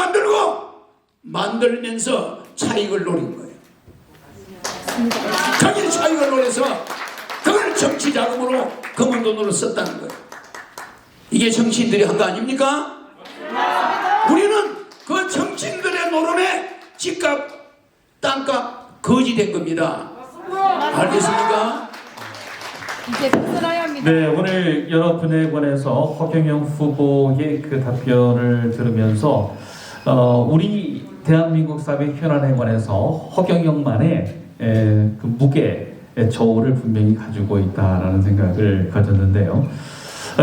만들면서 차익을 노린 거예요. 자기 차익을 노려서 그걸 정치 자금으로 검은 돈으로 썼다는 거예요. 이게 정치인들이 한 거 아닙니까? 우리는 그 정치인들의 노름에 집값, 땅값 거지 된 겁니다. 알겠습니까? 이제 끝나야 합니다. 네, 오늘 여러 분에 관해서 허경영 후보의 그 답변을 들으면서 우리 대한민국 사회 현안에 관해서 허경영만의 그 무게, 저울을 분명히 가지고 있다라는 생각을 가졌는데요.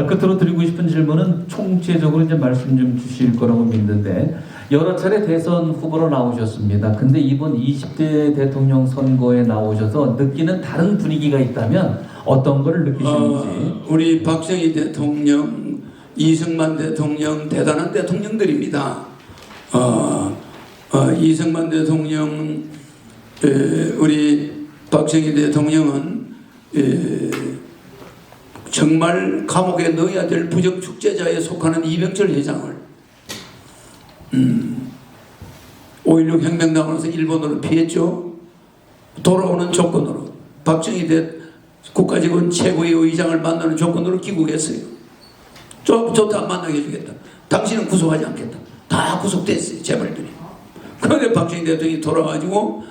끝으로 드리고 싶은 질문은 총체적으로 이제 말씀 좀 주실 거라고 믿는데, 여러 차례 대선 후보로 나오셨습니다. 근데 이번 20대 대통령 선거에 나오셔서 느끼는 다른 분위기가 있다면 어떤 걸 느끼시는지. 우리 박정희 대통령, 이승만 대통령 대단한 대통령들입니다. 이승만 대통령, 우리 박정희 대통령은 정말 감옥에 넣어야 될 부정축제자에 속하는 이병철 회장을 5.16 혁명당으로서 일본으로 피했죠. 돌아오는 조건으로 박정희 국가직원 최고의 의장을 만나는 조건으로 귀국했어요. 좋다, 만나게 해주겠다. 당신은 구속하지 않겠다. 다 구속됐어요, 재벌들이. 그런데 박정희 대통령이 돌아가지고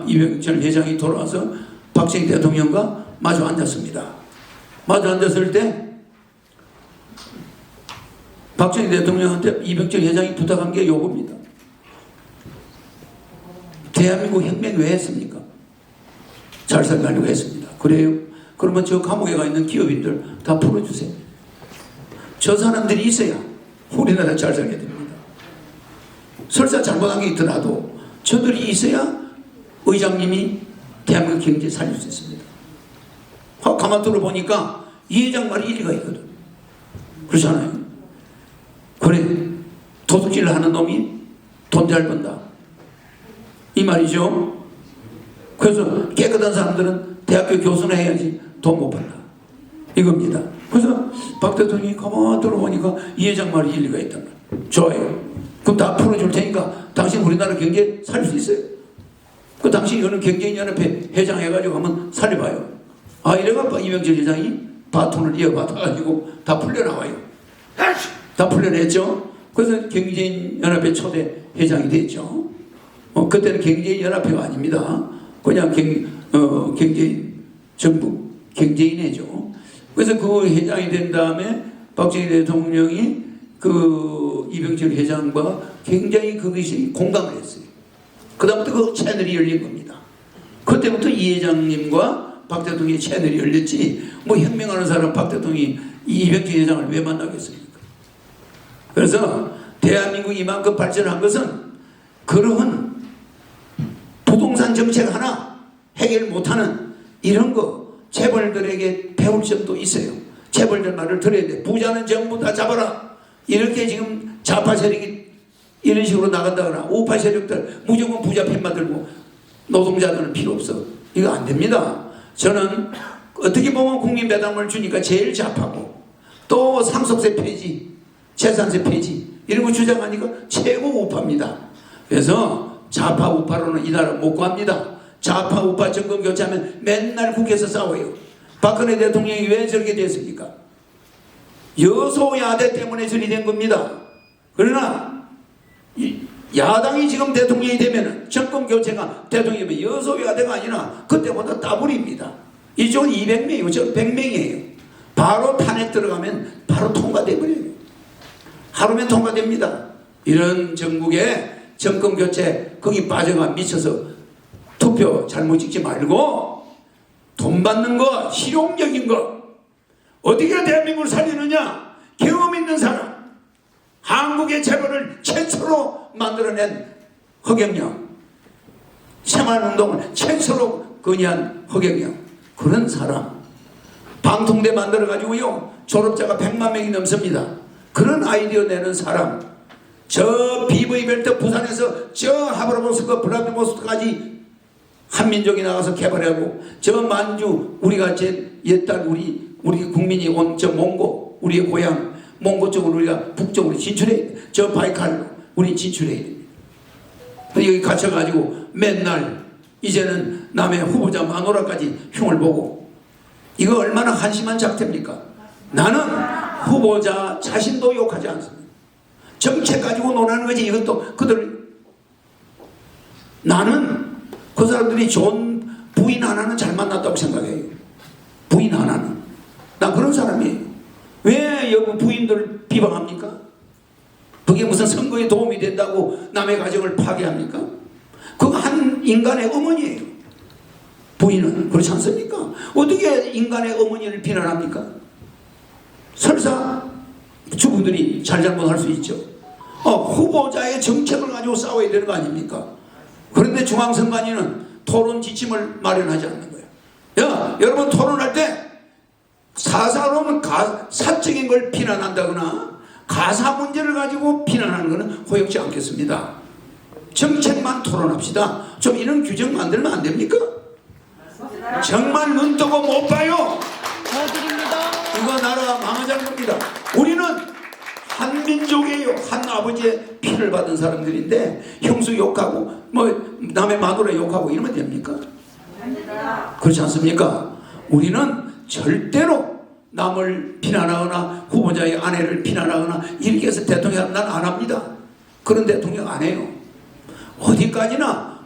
이병철 회장이 돌아와서 박정희 대통령과 마주 앉았습니다. 마주 앉았을 때 박정희 대통령한테 이병철 회장이 부탁한 게 요겁니다. 대한민국 혁명 왜 했습니까? 잘 살려고 했습니다. 그래요? 그러면 저 감옥에 가 있는 기업인들 다 풀어주세요. 저 사람들이 있어야 우리나라 잘 살게 됩니다. 설사 잘못한 게 있더라도 저들이 있어야 의장님이 대한민국 경제 살릴 수 있습니다. 가만 들어보니까 이 회장 말이 일리가 있거든. 그렇잖아요. 그래, 도둑질을 하는 놈이 돈 잘 번다, 이 말이죠. 그래서 깨끗한 사람들은 대학교 교수나 해야지 돈 못 번다, 이겁니다. 그래서 박 대통령이 가만 들어보니까 이 회장 말이 일리가 있다. 좋아요. 그럼 다 풀어줄 테니까 당신 우리나라 경제 살릴 수 있어요? 그 당신이 어느 경제인연합회 회장 해가지고 한번 살려봐요. 이래가 이병철 회장이 바톤을 이어받아가지고 다 풀려나와요. 다 풀려냈죠. 그래서 경제인연합회 초대 회장이 됐죠. 그때는 경제인연합회가 아닙니다. 그냥 경제인, 정부 경제인회죠. 그래서 그 회장이 된 다음에 박정희 대통령이 그 이병철 회장과 굉장히 그것이 공감을 했어요. 그 다음부터 그 채널이 열린 겁니다. 그때부터 이 회장님과 박 대통령의 채널이 열렸지, 뭐 혁명하는 사람 박 대통령이 이병철 회장을 왜 만나겠습니까? 그래서 대한민국이 이만큼 발전한 것은 그러한 부동산 정책 하나 해결 못하는 이런 거 재벌들에게 배울 점도 있어요. 재벌들 말을 들어야 돼. 부자는 전부 다 잡아라. 이렇게 지금 좌파 세력이 이런 식으로 나간다거나 우파 세력들 무조건 부자 편만 들고 노동자들은 필요 없어. 이거 안 됩니다. 저는 어떻게 보면 국민 배당을 주니까 제일 좌파고, 또 상속세 폐지, 재산세 폐지 이런 거 주장하니까 최고 우파입니다. 그래서 좌파 우파로는 이 나라 못 갑니다. 좌파 우파 정권 교체하면 맨날 국회에서 싸워요. 박근혜 대통령이 왜 저렇게 됐습니까? 여소야대 때문에 저리 된 겁니다. 그러나 야당이 지금 대통령이 되면, 정권 교체가 대통령이 되면 여소야대가 아니라 그때보다 더블입니다. 이쪽은 200명이고 저는 100명이에요. 바로 탄핵 들어가면 바로 통과돼 버려요. 하루면 통과됩니다. 이런 전국에 정권 교체 거기 빠져가 미쳐서 투표 잘못 찍지 말고 돈 받는 거, 실용적인 거, 어떻게 대한민국을 살리느냐, 경험 있는 사람, 한국의 재벌을 최초로 만들어낸 허경영, 새만운동을 최초로 건의한 허경영, 그런 사람, 방통대 만들어가지고요 졸업자가 100만 명이 넘습니다. 그런 아이디어 내는 사람, 저 비브이벨트 부산에서 저 하브라모스크 블라디보스토크까지 한민족이 나가서 개발하고, 저 만주 우리가 제 옛날 우리 국민이 온 저 몽고, 우리의 고향 몽고 쪽으로 우리가 북쪽으로 진출해야 돼. 저 바이칼로 우리 진출해야 됩니다. 여기 갇혀가지고 맨날 이제는 남의 후보자 마누라까지 흉을 보고, 이거 얼마나 한심한 작태입니까? 나는 후보자 자신도 욕하지 않습니다. 정책 가지고 논하는 거지. 이것도 나는 그 사람들이 좋은 부인 하나는 잘 만났다고 생각해요. 부인 하나는. 난 그런 사람이에요. 왜 여부 부인들을 비방합니까? 그게 무슨 선거에 도움이 된다고 남의 가정을 파괴합니까? 그거 한 인간의 어머니예요. 부인은. 그렇지 않습니까? 어떻게 인간의 어머니를 비난합니까? 설사 누구들이 잘잘못할 수 있죠. 후보자의 정책을 가지고 싸워야 되는 거 아닙니까? 그런데 중앙선관위는 토론 지침을 마련하지 않는 거예요. 여러분 토론할 때 사사로는 사적인 걸 비난한다거나 가사 문제를 가지고 비난하는 것은 호역지 않겠습니다. 정책만 토론합시다. 좀 이런 규정 만들면 안 됩니까? 정말 눈 뜨고 못 봐요. 도와드립니다. 이거 나라가 망하자는 겁니다. 우리는 한 민족이에요. 한 아버지의 피를 받은 사람들인데 형수 욕하고 뭐 남의 마누라 욕하고 이러면 됩니까? 그렇지 않습니까? 우리는 절대로 남을 비난하거나 후보자의 아내를 비난하거나 이렇게 해서 대통령 난 안 합니다. 그런 대통령 안 해요. 어디까지나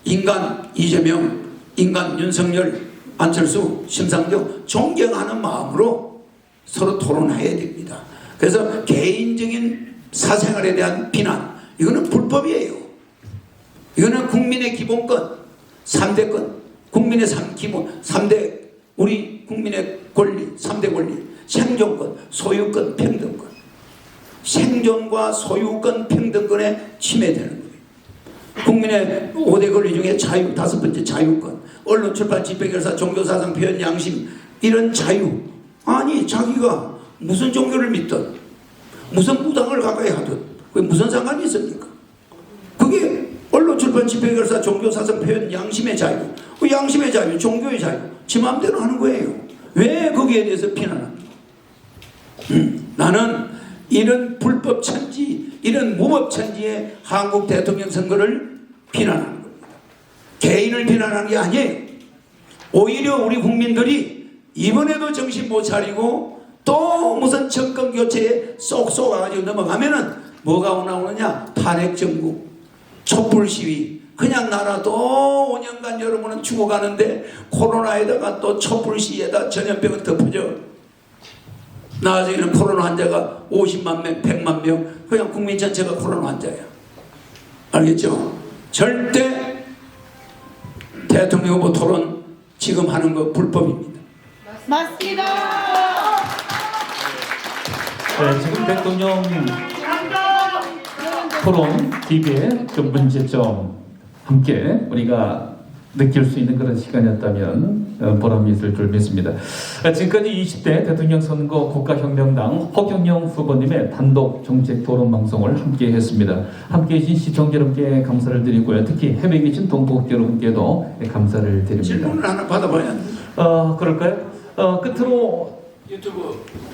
인간 이재명, 인간 윤석열, 안철수, 심상정 존경하는 마음으로 서로 토론해야 됩니다. 그래서 개인적인 사생활에 대한 비난, 이거는 불법이에요. 이거는 국민의 기본권, 3대권, 국민의 기본 3대, 우리 국민의 권리, 3대 권리, 생존권, 소유권, 평등권. 생존과 소유권, 평등권에 침해되는 거예요. 국민의 5대 권리 중에 자유, 5번째 자유권, 언론, 출판, 집회, 결사, 종교, 사상, 표현, 양심, 이런 자유. 아니 자기가 무슨 종교를 믿든 무슨 무당을 가까이 하든 그게 무슨 상관이 있습니까? 그게 언론, 출판, 집회, 결사, 종교, 사상, 표현, 양심의 자유. 그 양심의 자유, 종교의 자유, 지 마음대로 하는 거예요. 왜 거기에 대해서 비난합니까? 나는 이런 불법 천지, 이런 무법 천지의 한국 대통령 선거를 비난하는 겁니다. 개인을 비난하는 게 아니에요. 오히려 우리 국민들이 이번에도 정신 못 차리고 또 무슨 정권 교체에 쏙 쏘가지고 넘어가면은 뭐가 나오느냐? 탄핵 정부, 촛불 시위. 그냥 나라도 5년간 여러분은 죽어가는데 코로나에다가 또 촛불 시위에다 전염병을 덮어져. 나중에는 코로나 환자가 50만 명, 100만 명, 그냥 국민 전체가 코로나 환자야. 알겠죠? 절대 대통령 후보 토론 지금 하는 거 불법입니다. 맞습니다. 네, 지금 대통령 토론 TV의 좀 문제점 함께 우리가 느낄 수 있는 그런 시간이었다면 보람이 있을 줄 믿습니다. 지금까지 20대 대통령 선거 국가혁명당 허경영 후보님의 단독 정책 토론 방송을 함께 했습니다. 함께 계신 시청자 여러분께 감사를 드리고요. 특히 해외에 계신 동포 여러분께도 감사를 드립니다. 질문을 하나 받아봐야 그럴까요? 끝으로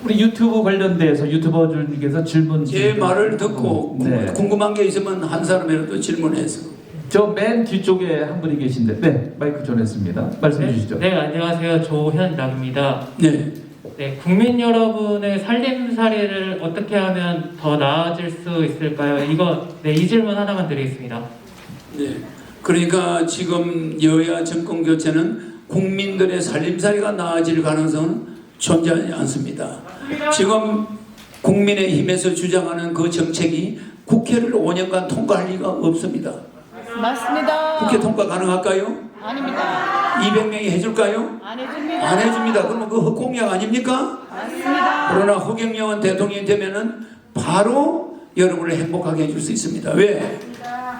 우리 유튜브 관련돼서 유튜버들께서 질문 제 말을 듣고 네. 궁금한 게 있으면 한 사람이라도 질문해서. 저 맨 뒤쪽에 한 분이 계신데 네 마이크 전했습니다. 말씀해 주시죠. 네, 안녕하세요. 조현락입니다. 네. 네, 국민 여러분의 살림살이를 어떻게 하면 더 나아질 수 있을까요? 이 질문 하나만 드리겠습니다. 네. 그러니까 지금 여야 정권 교체는 국민들의 살림살이가 나아질 가능성은 존재하지 않습니다. 지금 국민의힘에서 주장하는 그 정책이 국회를 5년간 통과할 리가 없습니다. 맞습니다. 국회 통과 가능할까요? 아닙니다. 200명이 해줄까요? 안 해줍니다. 안 해줍니다. 그러면 그 헛공약 아닙니까? 맞습니다. 그러나 허경영은 대통령이 되면은 바로 여러분을 행복하게 해줄 수 있습니다. 왜?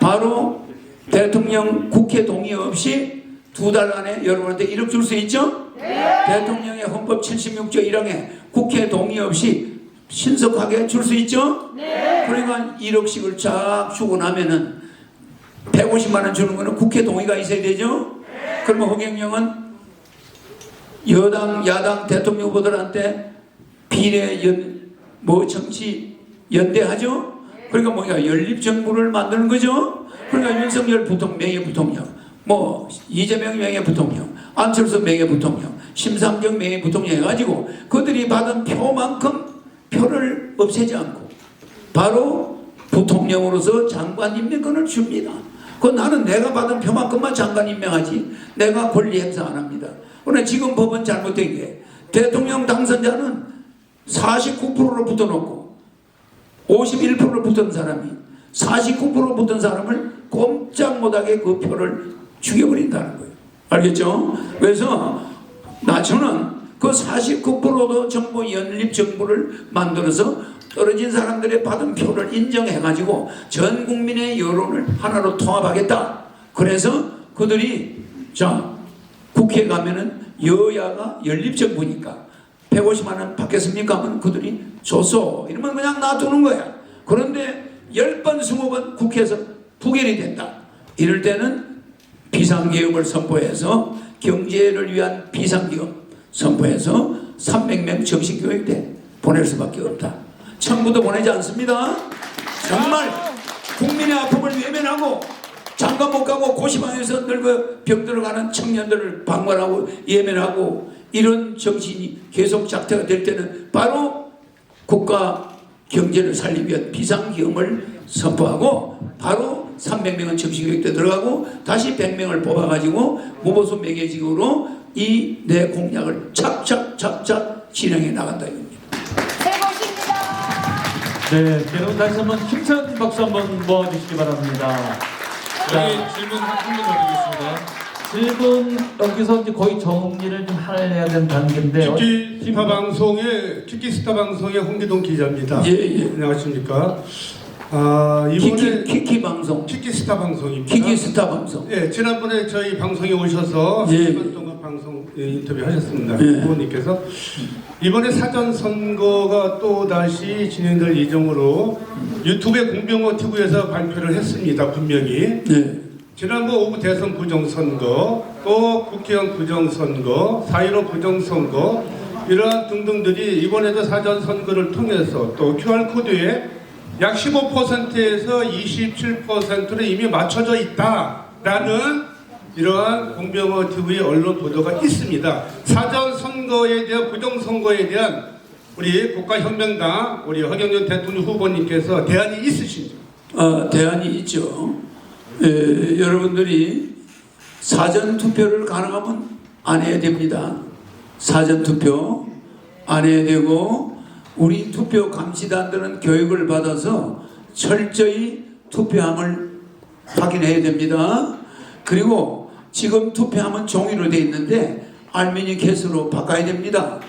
바로 대통령 국회 동의 없이 2달 안에 여러분한테 1억 줄 수 있죠? 네. 대통령의 헌법 76조 1항에 국회 동의 없이 신속하게 줄 수 있죠? 네. 그러니까 1억씩을 쫙 주고 나면은 150만 원 주는 거는 국회 동의가 있어야 되죠? 네. 그러면 허경영은 여당, 야당 대통령 후보들한테 비례 정치 연대하죠? 그러니까 뭐야 연립정부를 만드는 거죠? 그러니까 윤석열 명예부통령, 뭐 이재명 명예부통령, 안철수 명예부통령, 심상정 명예부통령 해가지고 그들이 받은 표만큼 표를 없애지 않고 바로 부통령으로서 장관 임명권을 줍니다. 그 나는 내가 받은 표만큼만 장관 임명하지 내가 권리 행사 안 합니다. 그러나 지금 법은 잘못된 게 대통령 당선자는 49%로 붙어놓고 51%로 붙은 사람이 49% 붙은 사람을 꼼짝 못하게 그 표를 죽여버린다는 거예요. 알겠죠? 그래서 저는 그 49%도 정부 연립정부를 만들어서 떨어진 사람들의 받은 표를 인정해가지고 전 국민의 여론을 하나로 통합하겠다. 그래서 그들이 자 국회에 가면은 여야가 연립정부니까 150만 원 받겠습니까? 하면 그들이 줬어. 이러면 그냥 놔두는 거야. 그런데 10번 20번 국회에서 부결이 된다. 이럴 때는 비상계엄을 선포해서 경제를 위한 비상계엄 선포해서 300명 정식교육대 보낼 수밖에 없다. 청구도 보내지 않습니다. 정말 국민의 아픔을 외면하고 장가 못 가고 고시방에서 늙어 병들어 가는 청년들을 방관하고 예면하고 이런 정신이 계속 작태가 될 때는 바로 국가 경제를 살리기 위한 비상계엄을 선포하고 바로 300명은 정식교육대 들어가고 다시 100명을 뽑아가지고 무보수 매개직으로 이 내 공약을 착착 진행해 나간다 이겁니다. 네, 여러분 다시 한번 힘찬 박수 한번 모아주시기 바랍니다. 여기 질문 한분 드리겠습니다. 질문 여기서 이제 거의 정리를 좀 해야 되는 단계인데 키키스타 방송의 홍기동 기자입니다. 예. 안녕하십니까? 이번에 키키 방송. 키키스타 방송입니다. 키키스타 방송. 예, 지난번에 저희 방송에 오셔서 예. 1년 동안 방송 인터뷰 하셨습니다. 예. 후보님께서 이번에 사전 선거가 또 다시 진행될 예정으로 유튜브에 공병호 TV에서 발표를 했습니다. 분명히. 네. 지난번 오후 대선 부정선거, 또 국회의원 부정선거, 4.15 부정선거 이러한 등등들이 이번에도 사전선거를 통해서 또 QR코드에 약 15%에서 27%로 이미 맞춰져 있다라는 이러한 공병호 TV 언론 보도가 있습니다. 사전선거에 대한 부정선거에 대한 우리 국가혁명당 우리 허경영 대통령 후보님께서 대안이 있으신지? 대안이 있죠. 여러분들이 사전투표를 가능하면 안 해야 됩니다. 사전투표 안 해야 되고 우리 투표 감시단들은 교육을 받아서 철저히 투표함을 확인해야 됩니다. 그리고 지금 투표함은 종이로 되어 있는데 알루미늄 케이스로 바꿔야 됩니다.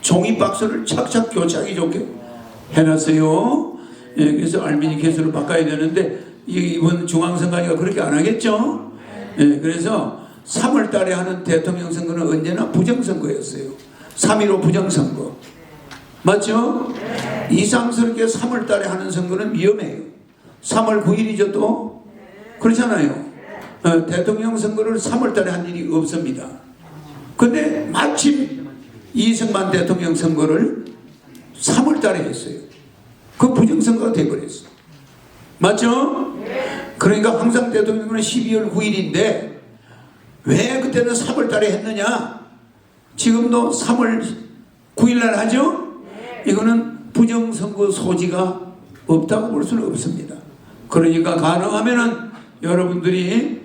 종이 박스를 착착 교착이 좋게 해놨어요. 예, 그래서 알루미늄 케이스로 바꿔야 되는데 이번 중앙선관위가 그렇게 안 하겠죠. 예, 그래서 3월 달에 하는 대통령 선거는 언제나 부정선거였어요. 3.15 부정선거. 맞죠? 이상스럽게 3월 달에 하는 선거는 위험해요. 3월 9일이죠 또? 그렇잖아요. 대통령 선거를 3월 달에 한 일이 없습니다. 근데 마침 이승만 대통령 선거를 3월 달에 했어요. 그 부정선거가 돼버렸어. 맞죠? 그러니까 항상 대통령은 12월 9일인데 왜 그때는 3월 달에 했느냐? 지금도 3월 9일 날 하죠? 이거는 부정선거 소지가 없다고 볼 수는 없습니다. 그러니까 가능하면은 여러분들이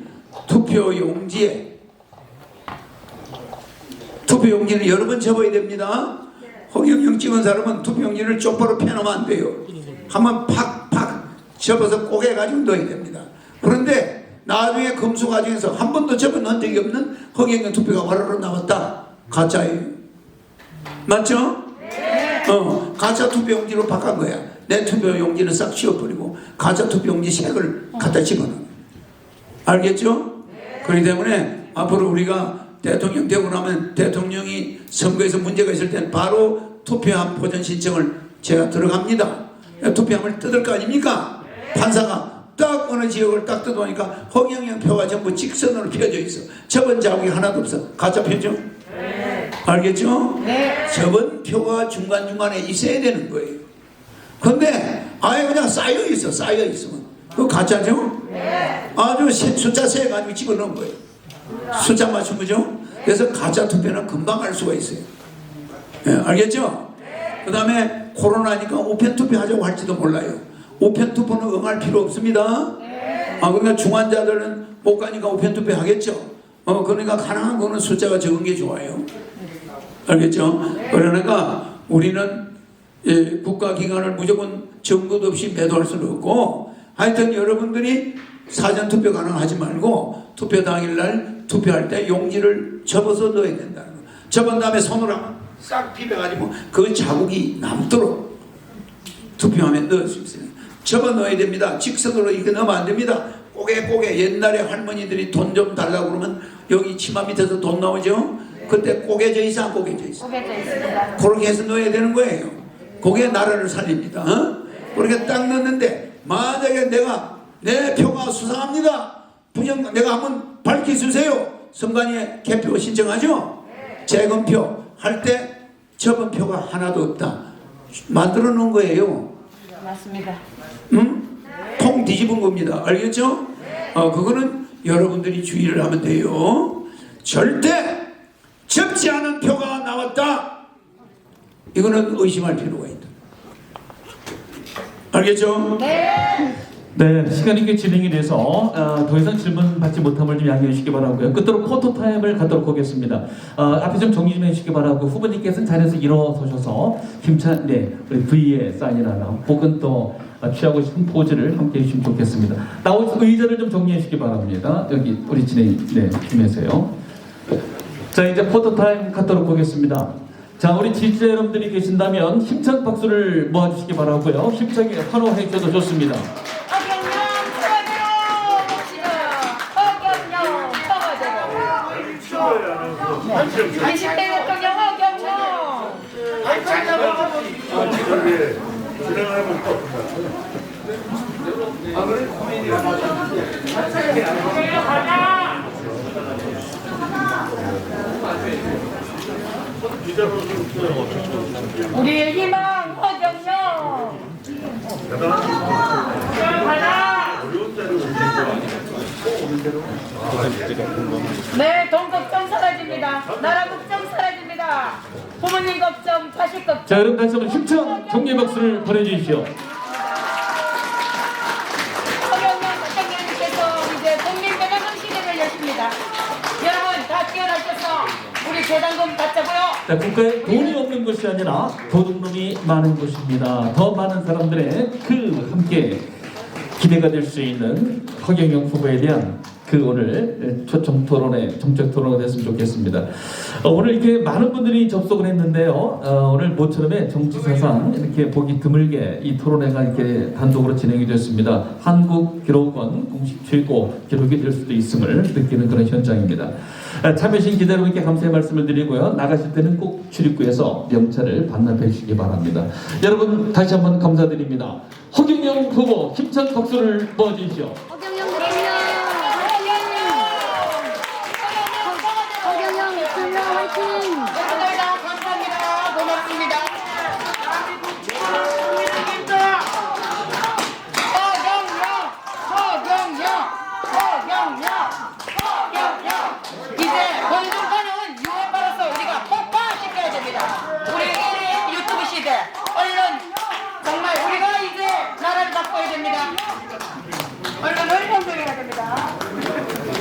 투표용지는 여러 번 접어야 됩니다. 허경영 찍은 사람은 투표용지를 쪽바로 펴놓으면 안 돼요. 한번 팍팍 접어서 꼬개가지고 넣어야 됩니다. 그런데 나중에 검수 과정에서 한 번도 접어 넣은 적이 없는 허경영 투표가 와르르 나왔다. 가짜예요. 맞죠? 가짜 투표용지로 바꾼 거야. 내 투표용지는 싹 치워버리고 가짜 투표용지 색을 갖다 집어넣어. 알겠죠? 그렇기 때문에 앞으로 우리가 대통령 되고 나면 대통령이 선거에서 문제가 있을 때는 바로 투표함 보전 신청을 제가 들어갑니다. 투표함을 뜯을 거 아닙니까? 판사가 딱 어느 지역을 딱 뜯어보니까 허경영 표가 전부 직선으로 펴져 있어. 접은 자국이 하나도 없어. 가짜 표죠? 알겠죠? 네. 접은 표가 중간중간에 있어야 되는 거예요. 근데 아예 그냥 쌓여 있으면 그거 가짜죠? 아주 숫자 세가지고 집어넣은 거예요. 숫자 맞춘 거죠? 그래서 가짜 투표는 금방 알 수가 있어요. 네, 알겠죠? 그 다음에 코로나니까 우편 투표하자고 할지도 몰라요. 우편 투표는 응할 필요 없습니다. 그러니까 중환자들은 못 가니까 우편 투표 하겠죠. 그러니까 가능한 거는 숫자가 적은 게 좋아요. 알겠죠? 그러니까 우리는 국가기관을 무조건 정보도 없이 매도할 수는 없고 하여튼 여러분들이 사전투표 가능하지 말고 투표 당일날 투표할 때 용지를 접어서 넣어야 된다는 거. 접은 다음에 손으로 싹 비벼가지고 그 자국이 남도록 투표하면 넣을 수 있어요. 접어 넣어야 됩니다. 직선으로 이거 넣으면 안 됩니다. 꼬개 옛날에 할머니들이 돈 좀 달라고 그러면 여기 치마 밑에서 돈 나오죠. 그때 꼬개져 있어 안 꼬개져 있어? 꼬개져 있습니다. 그렇게 해서 넣어야 되는 거예요. 그게 나라를 살립니다. 그렇게 딱 넣는데 만약에 내 표가 수상합니다. 내가 한번 밝혀주세요. 선관위에 개표 신청하죠. 재검표 할 때 접은 표가 하나도 없다. 만들어 놓은 거예요. 맞습니다. 통 뒤집은 겁니다. 알겠죠? 그거는 여러분들이 주의를 하면 돼요. 절대 접지 않은 표가 나왔다. 이거는 의심할 필요가 있다. 알겠죠? 네, 시간이 꽤 진행이 돼서 더 이상 질문 받지 못함을 좀 양해해 주시기 바라고요. 끝으로 포토타임을 갖도록 하겠습니다. 앞에 좀 정리 좀 해주시기 바라고 후보님께서는 자리에서 일어서셔서 힘찬 우리 V의 사인이나 혹은 또 취하고 싶은 포즈를 함께 해주시면 좋겠습니다. 나오신 의자를 좀 정리해 주시기 바랍니다. 여기 우리 진행 팀에서요. 자, 이제 포토타임 갖도록 하겠습니다. 자, 우리 지지자 여러분들이 계신다면 힘찬 박수를 모아주시기 바라고요. 힘차게 환호해 주셔도 좋습니다. 허경영 청와대로 20대 대통령 허경영. 우리의 희망 허경영. 네, 돈 걱정 사라집니다. 나라 걱정 사라집니다. 부모님 걱정, 자식 걱정. 자, 여러분 다시 한번 힘찬 격려 박수를 보내주십시오. 허경영 대통령님께서 이제 국민 배당금 시대를 여십니다. 여러분 다 뛰어나셔서 우리 배당금 받자고요. 자, 국가에 돈이 없는 것이 아니라 도둑놈이 많은 것입니다. 더 많은 사람들의 함께 기대가 될 수 있는 허경영 후보에 대한 오늘 초청 토론회, 정책 토론가 됐으면 좋겠습니다. 오늘 이렇게 많은 분들이 접속을 했는데요. 오늘 모처럼에 정치사상 이렇게 보기 드물게 이 토론회가 이렇게 단독으로 진행이 됐습니다. 한국 기록원 공식 최고 기록이 될 수도 있음을 느끼는 그런 현장입니다. 참여해주신 기자 여러분께 감사의 말씀을 드리고요. 나가실 때는 꼭 출입구에서 명찰을 반납해 주시기 바랍니다. 여러분 다시 한번 감사드립니다. 허경영 후보 힘찬 박수를 모아주십시오.